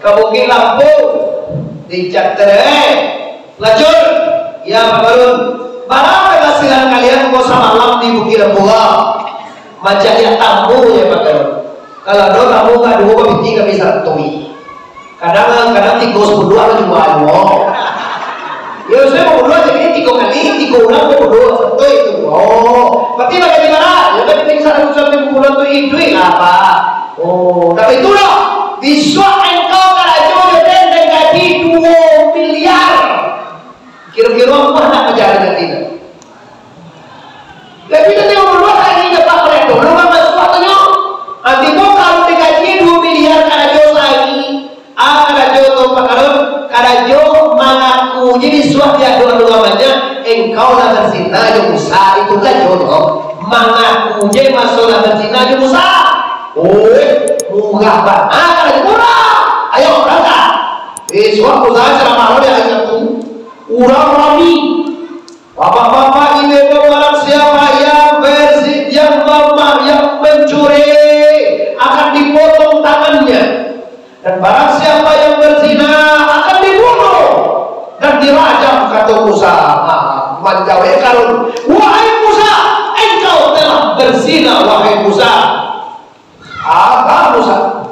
kabuki lampu dicatere lajur ya Pak Karun. Barang penghasilan kalian kau sama malam di bukit lampulah macam yang tamu ya Pak Karun. Kalau ada tamu nggak dua binti nggak bisa tui. Kadang 3 10 ada juga ada. Ya saya mau berdua jadi 3 kali 3 ulang mau berdua satu itu. Oh, berarti bagaimana? Ya berarti bisa sampai bulan tu itu apa? Oh, tapi itu loh. Bisa engkau kalau dengan gaji 2 miliar. Kira-kira apa nak berjalan tidak? Tapi kita tengok berdua lagi dapat mereka. Belum apa sesuatunya. Nanti kau kalau digaji 2 miliar karajo lagi. Karajo tu Pak Karun. Karajo mengaku jadi suatu yang dua-duanya. Engkau lah berzina yang besar itu kan jodoh. Mengaku jadi masalah berzina yang besar. Oh, murah banget. Karajo murah. Ayo berangkat. Suatu saat ceramah dia ajak tu. Urang rami, bapak-bapak ini barang siapa yang berzina, yang mencuri akan dipotong tangannya, dan barang siapa yang berzina akan dibunuh dan dirajam kata Musa. Menjawab Karun, wahai Musa, engkau telah berzina wahai Musa. Apa Musa?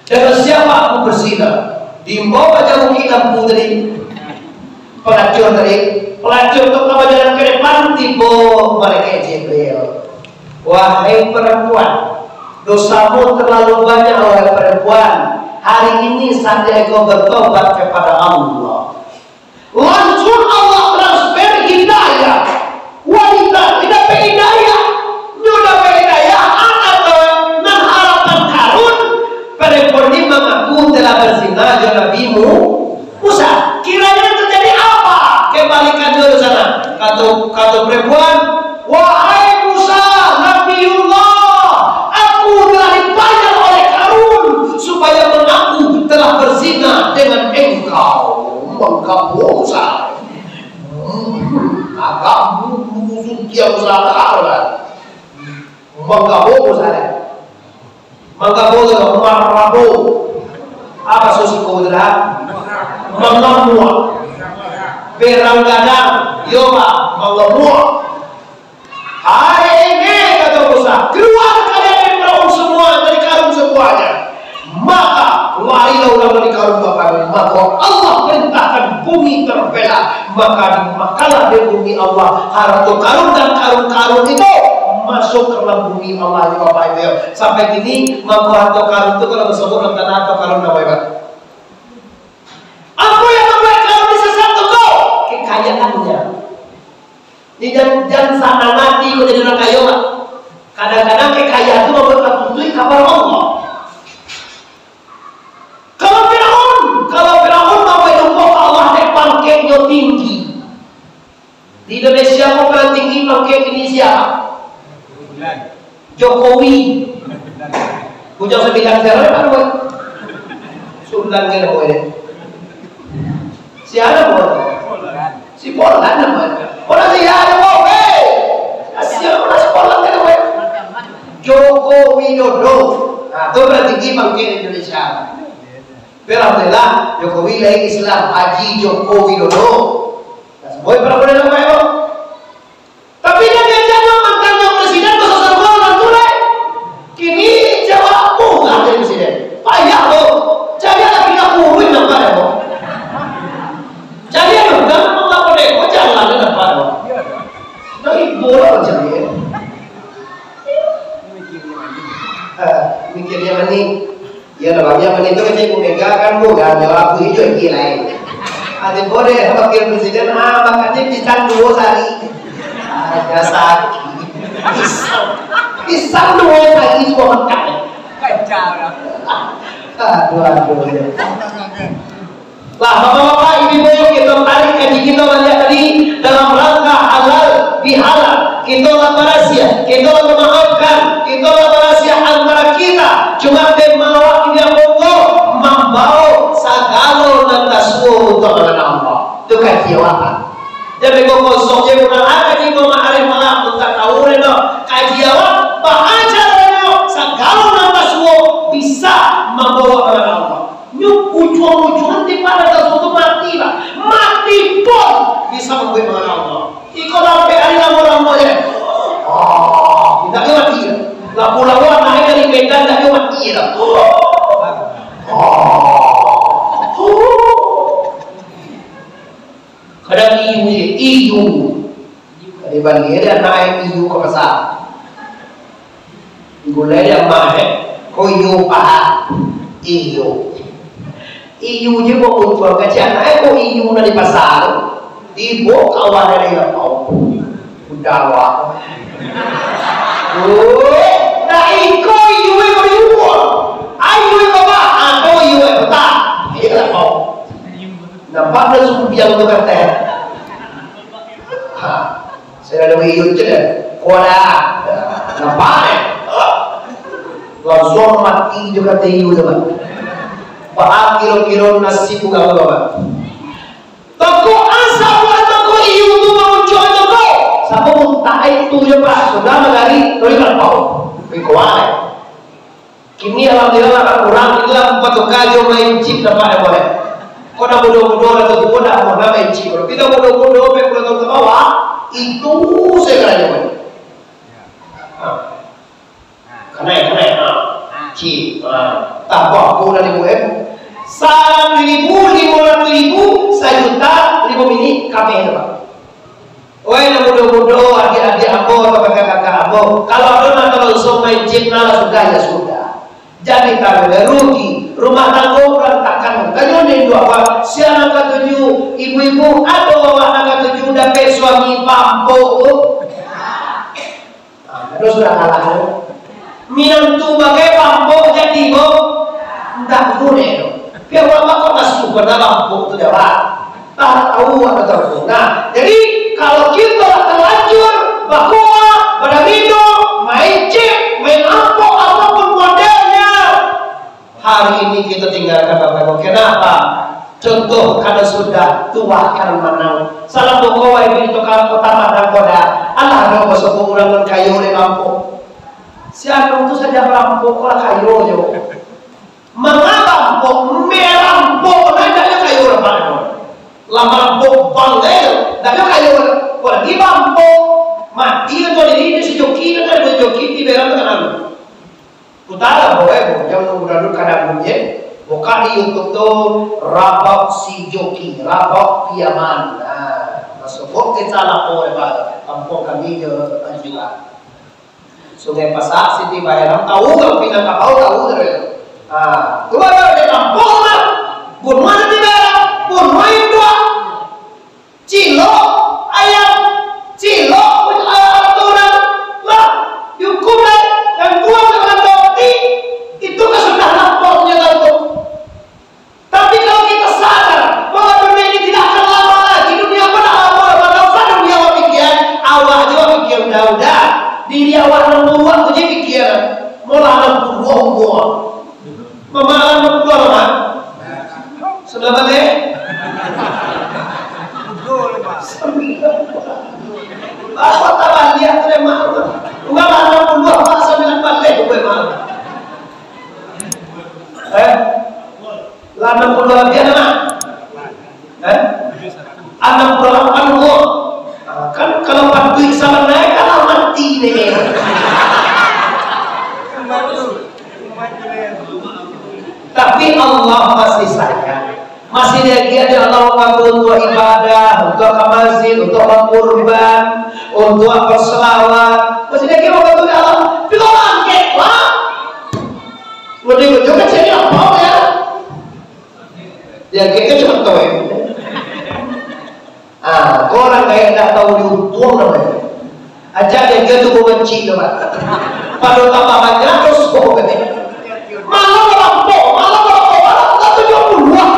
Dan siapa aku berzina? Dimbawa jauh kita putri. Pelacur untuk jalan ke depan tiba mereka Jibril. Wahai perempuan, dosamu terlalu banyak oleh perempuan. Hari ini saatnya engkau bertobat kepada Allah. Langsung Allah transfer hidayah. Wanita tidak hidayah, sudah hidayah. Atau dengan harapan Karun, perempuan ini mengaku telah berzina dengan nabimu Musa. Kiranya terjadi apa? Kembalikan dulu sana. Kata perempuan, wahai Musa, Nabiullah, aku telah dibayar oleh Karun supaya mengaku telah berzina dengan engkau. Maka Musa, agak musuh dia Musa kan? Maka Musa, maka Musa marabu. Apa sosiku adalah mengamuk. Beranggadang, yoga, mengamuk. Hari ini kata Musa, keluar kalian dari perahu semua, dari Karun semuanya. Maka larilah ulang dari Karun Bapak. Maka Allah perintahkan bumi terbelah. Makalah di bumi Allah harta Karun dan Karun itu masuk ke dalam bumi Allah ya Bapak Ibu. Sampai kini mampu harta Karun itu kalau disebut tentang harta Karun Bapak Ibu. Apa yang membuat Karun bisa satu kau? Kekayaannya. Jangan sana mati kau jadi orang kaya. Kadang-kadang kekayaan itu membuat terputus kabar Allah. Kalau Firaun mau hidup Allah naik pangketnya tinggi. Di Indonesia mau paling tinggi pangket ini siapa? Jokowi. Bujang 9 0 apa boy? Sulan kan boy. Siapa boy? Si Polan namanya. Polan siapa boy? Siapa si Polan kan boy? Joko Widodo. Nah, itu paling tinggi pangket Indonesia. Alhamdulillah Jokowi lagi Islam Haji Joko Widodo. Boy pernah nama Tapi dia jangan Dari bola aja ya. Mikirnya mani. Ya namanya mani itu kan ibu mega kan bukan jawab hijau gila. Ada boleh wakil presiden makanya pisang 2 hari. Ada sakit. Pisang 2 hari semua makan. Kacau lah. Aduh. Lah bapak-bapak ibu-ibu kita tarik kaji kita banyak tadi dalam rangka halal bihalal. Kita rahasia, kita memaafkan, kita rahasia antara kita. Cuma membawa dia monggo membawa sagalo dan taswo untuk Allah. Itu kajian. Jadi kau kosongnya bukan ada di rumah hari malam untuk tahu reno kajian. Bahagia reno sagalo dan taswo bisa membawa Allah. Nyuk ujung-ujungan di pada taswo mati lah, mati pun bisa membawa Allah. Ikut sampai hari lama-lamanya. Tidak mati lah. Lapu-lapu naik dari Medan tidak mati lah. Kadang iu. Di Bali ada naik iu ke pasar. Gulai yang mahal. Kau iu pahat. Iu. Iu je mau untuh kecil. Naik kau iu di pasar. Ibu kawan dari yang mau udawa. Dah ikut iu kau iu. Ayu kau bah, kau iu betul. Ia tak mau. Nampak dah suku biang tu kata. Saya ada iu je. Kau dah. Nampak ni. Langsung mati juga kata iu tu. Pak kilo-kilo nasi bukan apa. Toko asap toko iu tu muncul toko. Siapa pun tak itu je pak. Sudah melari, tapi tak tahu. Bikuan. Kini alhamdulillah kan orang kita patokan jo main chip dapat boleh. Kau dah bodoh-bodoh atau tu dah mau main chip. Kalau kita bodoh-bodoh, perlu tahu bawah itu segalanya. Karena chip. Tak apa pun dari web. 1.000, 500.000, 1.000.000 ini kami dapat. Wah, nak bodoh-bodoh adik-adik abo atau kakak-kakak abo. Kalau ada kalau langsung main chip nala sudah ya sudah. Jadi tak ada rugi. Rumah tangga berantakan. Kalau ni dua apa? Siapa ketujuh ibu-ibu ada anak ketujuh dapat suami pampu. Terus sudah kalah. Minantu bagai pampu jadi bo. Tak boleh. Biar orang kau masuk pada pampu tu jawab. Tak tahu apa tahu. Nah, jadi kalau kita terlanjur bahwa pada video main chip, main apa apapun modelnya, hari ini kita tinggalkan Bapak. Kenapa? Contoh karena sudah tua kan menang. Salam doa ibu itu kan kota Padang Koda. Allah dong besok ulangan kayu di kampung. Siapa itu saja rampok lah kayu jo. Mengapa rampok merampok nadanya kayu rampok. Lama rampok bangil, tapi kayu kalau di rampok mati atau ini si joki kan ada joki di belakang kanan. Utara boleh, jangan mengurangi kadang bunyi. Buka di YouTube tu rabak si joki, rabak piaman. Nah, masuk kita lapor lebar, kampung kami je anjuran. Sungai Pasak, Siti Bayaran, tahu kalau pindah kapal tahu dari. Ah, tu ada di kampung lah. Pun mana di daerah, pun main dua. Cilo, ayam, cilo, aturan lah. Hukum lah, yang kuat dengan dokti itu kan sudah lapornya tentu. Tapi kalau kita sadar bahwa dunia ini tidak akan lama lagi, dunia pada awal, pada dunia pikiran, awal juga pikir udah. Diri awak 60 tu je pikir mula 60 gua. Mama 60 lama. Sudah balik. Apa tak balik terima. Enggak 60 apa 9 balik gue mah. Lah 60 dia mana? 68 gua. Kan kalau patuh sama naik kan mati nih. Tapi Allah masih sayang. Masih dia Allah waktu untuk ibadah, untuk ke masjid, untuk berkurban, untuk berselawat. Masih dia waktu Allah. Bilang ke, wah, juga jadi apa ya? Dia kayak cuma tahu ya. Orang kayak tidak tahu diuntung namanya. Aja dia tuh benci teman. Pada tambah banyak terus kok begini. Malah orang tak tujuh puluh.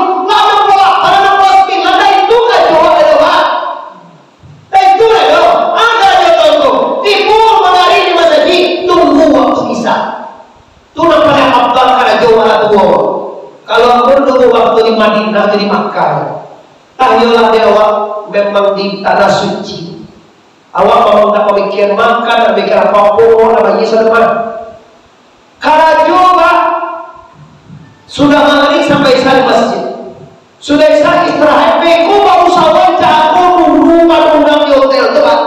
Kalau pun dulu waktu di Madinah jadi Makkah, tahyolah dia awak memang di tanah suci. Awak mau tak memikir makan, tak memikir apa-apa, tak bagi setelah. Karena juga sudah maghrib sampai isya masjid, sudah isya istirahat. Beku mau sawah jago undang di hotel tu pak.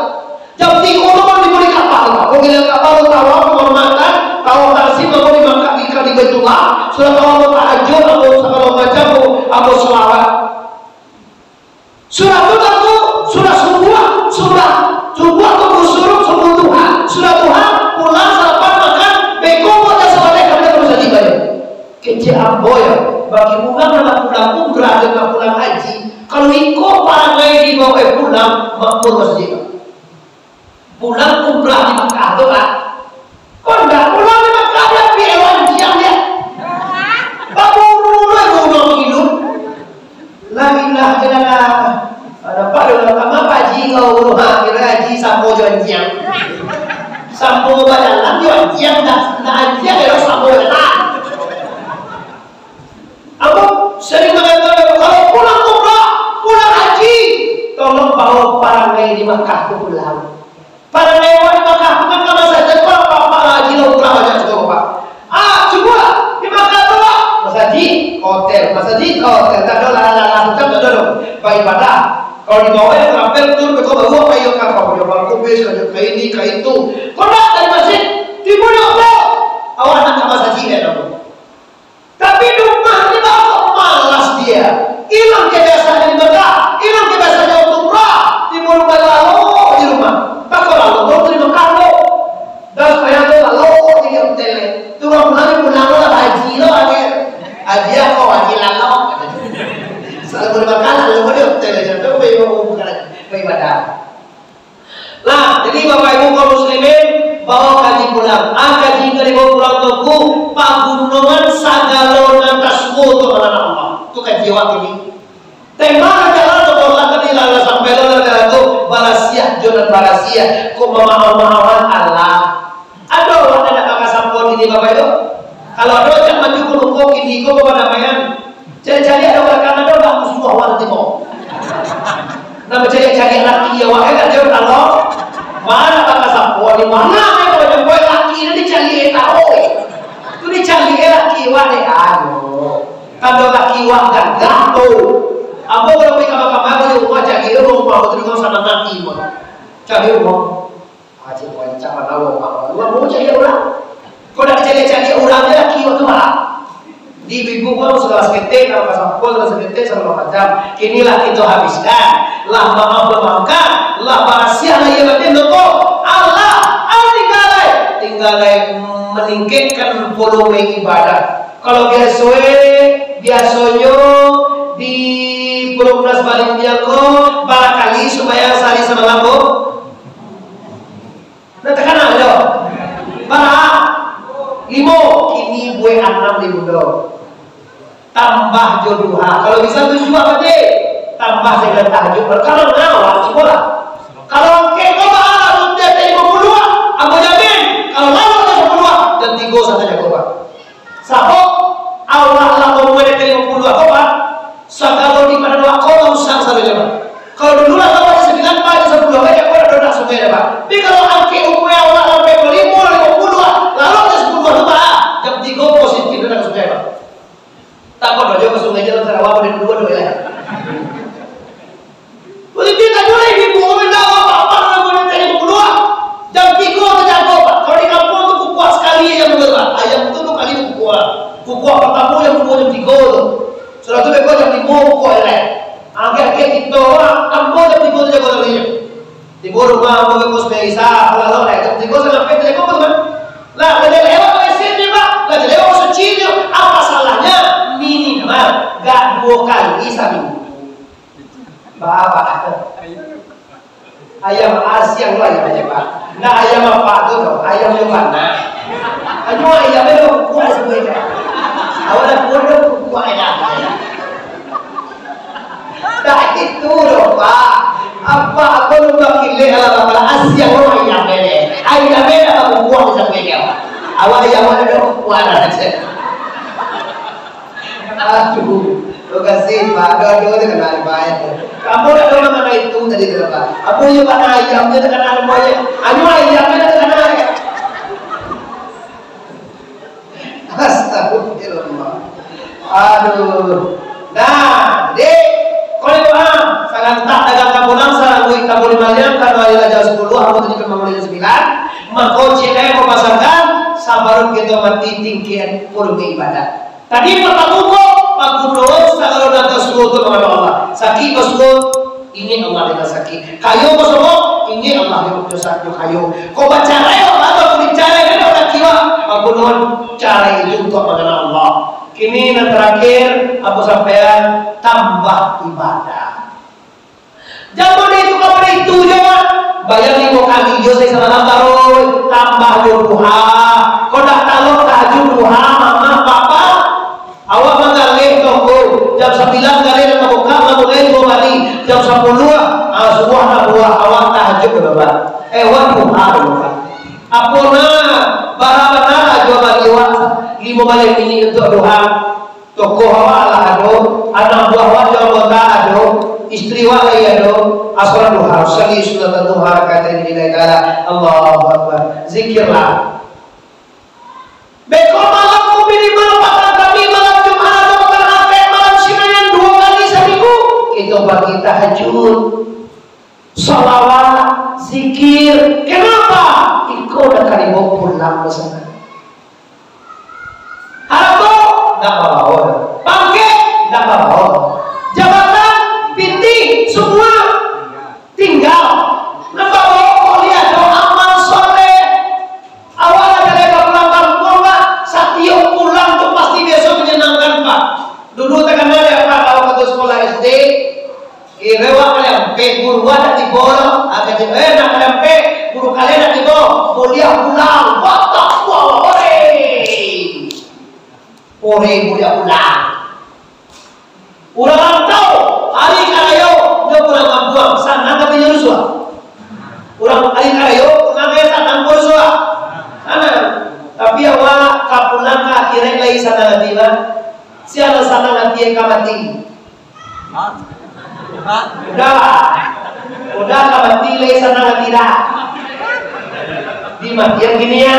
Jam 3 orang diberi kapal, kau bilang kapal tahu mau makan, tahu taksi mau dimakan ikan di Baitullah. Sudah tahu tahajud, kalau baca aku selawat. Surah itu tentu surah subuh tunggu subuh Tuhan. Surah Tuhan pulang sarapan makan beko pada sore kami terus saja bayar. Kecil amboy bagi bukan anak pulang umrah dengan pulang haji. Kalau ikut para ngai di bawah pulang makmur masjid. Pulang umrah di Makkah tu kan. Kau enggak pulang di Makkah dia piawan siang dia. La ilaha illallah. Ada pada nama haji kau rumah kira haji sampo janjian. Sampo badan janjian dah janjian kalau sampo badan. Aku sering mengatakan kalau pulang umrah, pulang haji, tolong bawa para ngai di Makkah pulang. Para ngai di Makkah bukan kama saja para haji umrah banyak coba. Coba di Makkah tu pak. Masjid hotel, tak ada lalang macam tu dulu. Baik ibadah. Kalau di bawah yang terampil tur, kau bawa kayu kapal, kau bawa kubis, kayu ini, kayu itu. Kau nak dari masjid, timbul apa? Awak nak ke masjid ya dong. Tapi rumah ni bawa malas dia. Hilang kebiasaan di Mekah, hilang kebiasaan untuk umrah. Timbul lalu di rumah. Tak kau lalu di Mekah lo. Dan supaya tu lalu di hotel. Tu orang pulang lah haji lo akhir. Haji kau haji lalu. Selalu berbakalan lalu di hotel aja. Tu bukan beribadah. Lah, jadi Bapak Ibu kaum muslimin bawa kaji pulang. Kaji dari bawa pulang tuku pagunungan sagalona tasmu tu anak Allah. Tu kaji waktu ini. Tema jalan tu orang tadi lalu sampai lalu tu balasia jodoh balasia. Kau mahal-mahalan Allah. Ada orang yang nak sampun ini Bapak Ibu. Kalau ada cak maju kunungkok ini kau bawa namanya. Cari ada orang kan ada orang semua orang timur. Nama cari laki awak kan jauh Allah. Mana tak sampun di mana yang kau laki ini cari tahu. Tu dicari laki awak deh aduh. Kalau laki awak gagah tu. Apa kalau mereka makan di rumah cari rumah tu dengan sana nanti pun. Cari rumah. Aje wancang mana orang. Lu mau cari orang? Kau dah cari orang dia laki awak tu lah. Di ibu pun sudah seketik, kalau sampul sudah seketik sama macam. Inilah itu habiskan. Lah maafkan, lah barasia lah ia batin tu. Allah, tinggalai meningkatkan volume ibadah. Kalau biasanya di Perumnas Bali Jago barangkali supaya sehari semalam bu. Nanti kan ada. Barang 5 kini buat 6.000 dolar. Tambah jodoha. Kalau bisa 7 apa deh? Tambah dengan tahajud. Kalau ngawal sekolah. Kalau kau bahala rupiah 50, aku jamin. Kalau lalu 10 dan 3 saja kau pak. Sabok Allah lah mau buat 50 kau pak. Kalau di mana doa kau usah saja pak. Kalau dulu lah kau 9 pak 10 aja kau dah doa semua pak. Tapi kalau angke umumnya Allah sampai 50 lalu 10 tu pak. Jam 3 positif dah semua pak. Takut aja ke sungai jalan Sarawak dan dua ya. Boleh kita jual ibu boko le. Agak kita ambo tapi kita jago lagi. Tibo rumah ambo bos meisa lalu le. Tibo sana pete le kok kan. Lah ada lewat ke sini Pak. Lah lewat ke sini apa salahnya? Minimal gak 2 kali seminggu. Bapak ayam Asia lah ya Pak. Nah ayam apa tuh? Ayam yang mana? Ayo ayam itu kuah semuanya. Awalnya kuah enak. Nah itu loh Pak. Apa aku lupa pilih ala bapak Asia lo ayam ini. Ayam ini apa kuah semuanya? Awal ayam itu kuah aja. Aduh. Terima kasih Pak, doa-doa itu kenal baik. Kamu udah tahu mana itu tadi berapa? Aku juga karena ayamnya itu kenal banyak. Anu ayamnya itu kenal. Astagfirullah. Aduh. Nah, dek, kalau paham, sangat tak dagang kabulang, sarang duit kabul malian, karena ada jam 10, aku tadi ke mamulnya 9. Maka cekaya mau pasangkan, sabarun kita mati tingkian purwi ibadah. Tadi pertama Pak Guru kalau datang suruh kepada Allah. Sakit masuk ingin Allah dengan sakit. Kayu masuk ingin Allah yang sakit kayu. Kau baca ayat atau bicara kan orang kiwa. Pak Guru cara itu untuk mengenal Allah. Kini yang terakhir aku sampaikan tambah ibadah. Jangan itu kapan itu jangan. Bayang 5 kali yo saya salah taruh tambah duha. Kau dah tahu tahajud duha mama papa. Awak mengalih toko jam 9 kali dan buka mulai 2 kali jam 10 subuh awak tahajud berapa? Wan duha berapa? Apona barabana aja bagi awak 5 kali ini untuk duha. Toko awak lah ado, anak buah awak jangan ado, istri awak lagi ado, asal duha, sekali sudah duha kata ini negara Allahu Akbar, zikirlah. Bekor malam minimal 4 kali malam Jumat atau malam Senin 2 kali seminggu. Itu bagi tahajud, salawat, zikir. Kenapa? Iko udah kali mau pulang ke sana. Harap tak bawa, bangke tak bawa, jabatan, binti semua tinggal. Nampak bawa lihat amal soleh. Awal ada lebar pulang kampung Pak, setiap pulang tuh pasti besok menyenangkan Pak. Dulu tak kenal ya Pak, kalau ke sekolah SD, kira kalian guru ada di bawah, agak nak kalian guru kalian ada di bawah, kuliah pulang, batak wah ore mulia pulang. Orang tahu hari karayo dia pulang kampung sana tapi nyusua. Orang hari karayo namanya sana nyusua. Sana tapi awak kapulang ke akhirnya lagi sana nanti lah. Siapa sana nanti yang kamati? Udah kamati lagi sana nanti dah. Di matian gini ya.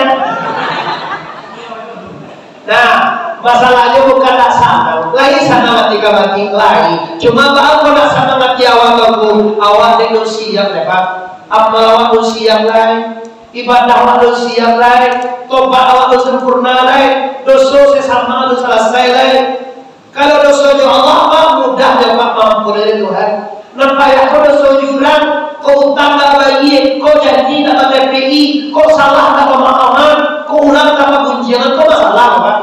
Nah. Masalahnya bukan tak sama, lagi sama mati kamati lagi. Cuma bahwa nak sama mati awak kamu, awak dengan siang lepas, amal awak siang lain, ibadah awak siang lain, tobat awak sempurna lain, dosa sesama selesai lain. Kalau dosa ju Allah mah mudah dapat mampu dari Tuhan. Nampak ya kau dosa jurang, kau utang tak bayi, kau janji tak TPI, kau salah tak pemahaman, kau ulang tak kunjungan, kau masalah apa?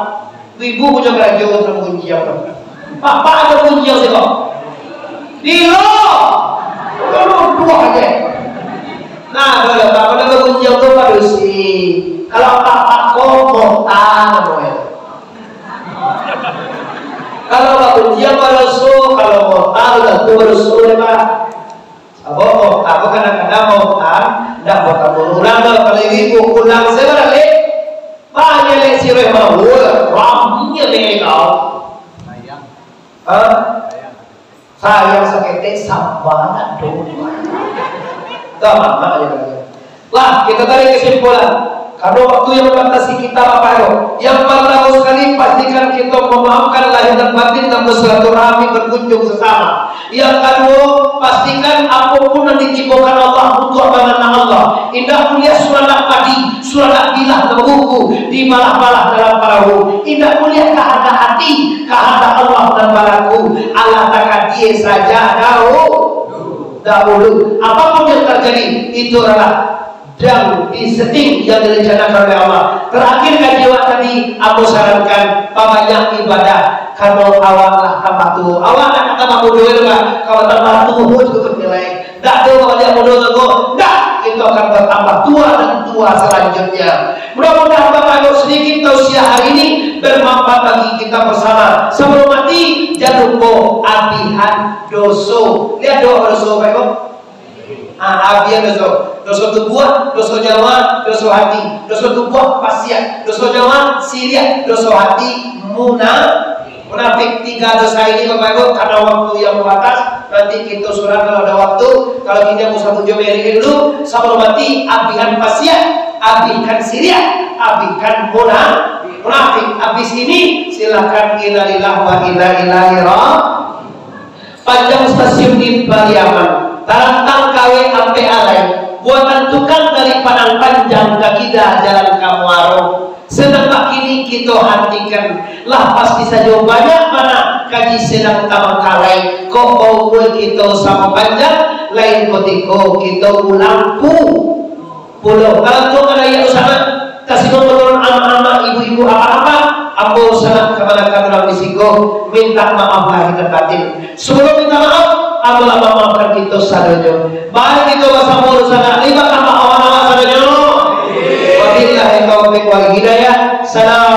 Ibu punya kerajaan untuk kunci apa? Papa ada kunci yang sih kok? Dilo, kalau 2 aja. Nah, kalau papa ada kunci yang tuh pada sih. Kalau papa kok mau tahu ya? Kalau kunci yang pada so, kalau mau tahu dan tuh pada so ya pak. Aku kadang-kadang mau tahu, dah mau tahu. Ulang kalau ibu ulang saya lagi. Banyak leksi remah, ramnya legal. Sayang sakitnya sabar dong. Tak mana aja. Lah kita tarik kesimpulan. Karena waktu yang membatasi kita apa yo? Yang pertama sekali pastikan kita memaafkan lahir dan batin dan bersilaturahmi berkunjung sesama. Yang kedua pastikan apapun yang ditimbulkan Allah untuk amanah Allah. Indah mulia surat padi, surat bilah buku dibalah-balah dalam perahu. Indah mulia kehendak hati, kehendak Allah dan balaku. Allah takkan dia saja dahulu. Apapun yang terjadi itu adalah yang disetting, yang direncanakan oleh Allah. Terakhir kajian tadi aku sarankan banyak ibadah. Kalau awaklah tambah tuh, awaklah tambah bodoh itu kan. Kalau tambah tuh itu nilai. Tak tahu kalau dia bodoh tu, tak itu akan bertambah tua dan tua selanjutnya. Mudah-mudahan Bapak Ibu sedikit tausiah hari ini bermanfaat bagi kita bersama. Sebelum mati jangan lupa abihan doso. Lihat doa doso Bapak Ibu. Abihan doso. Dosa tubuh, dosa nyawa, dosa hati. Dosa tubuh pasiat, dosa nyawa sirik, dosa hati munafik. 3 dosa ini Bapak Ibu karena waktu yang terbatas. Nanti kita surah kalau ada waktu. Kalau kita mau sambung jomeri dulu sebelum mati, abihan pasiat, abihan sirik, abihan munafik. Habis ini silakan innalillahi wa inna ilaihi raji'un. Panjang stasiun di Pariaman, tarantang kawe ampe alai, buatan tukang dari Padang Panjang kakidah jalan Kamuaro. Sedang kini kita hentikan lah pasti saja banyak mana kaji sedang tamangkalai. Kok bau kita sama panjang lain kotiko kita ulampu pulau. Kalau tuh ada yang usaha kasih nomor ama-ama ibu-ibu apa-apa, ambo sangat kepada kami bisiko minta maaf lahir dan batin. Sebelum minta maaf, ambo maafkan kita sadojo. Baik itu bahasa urusan lima kama awan-awan sadojo. Wabillahi taufiq wal hidayah. Salam.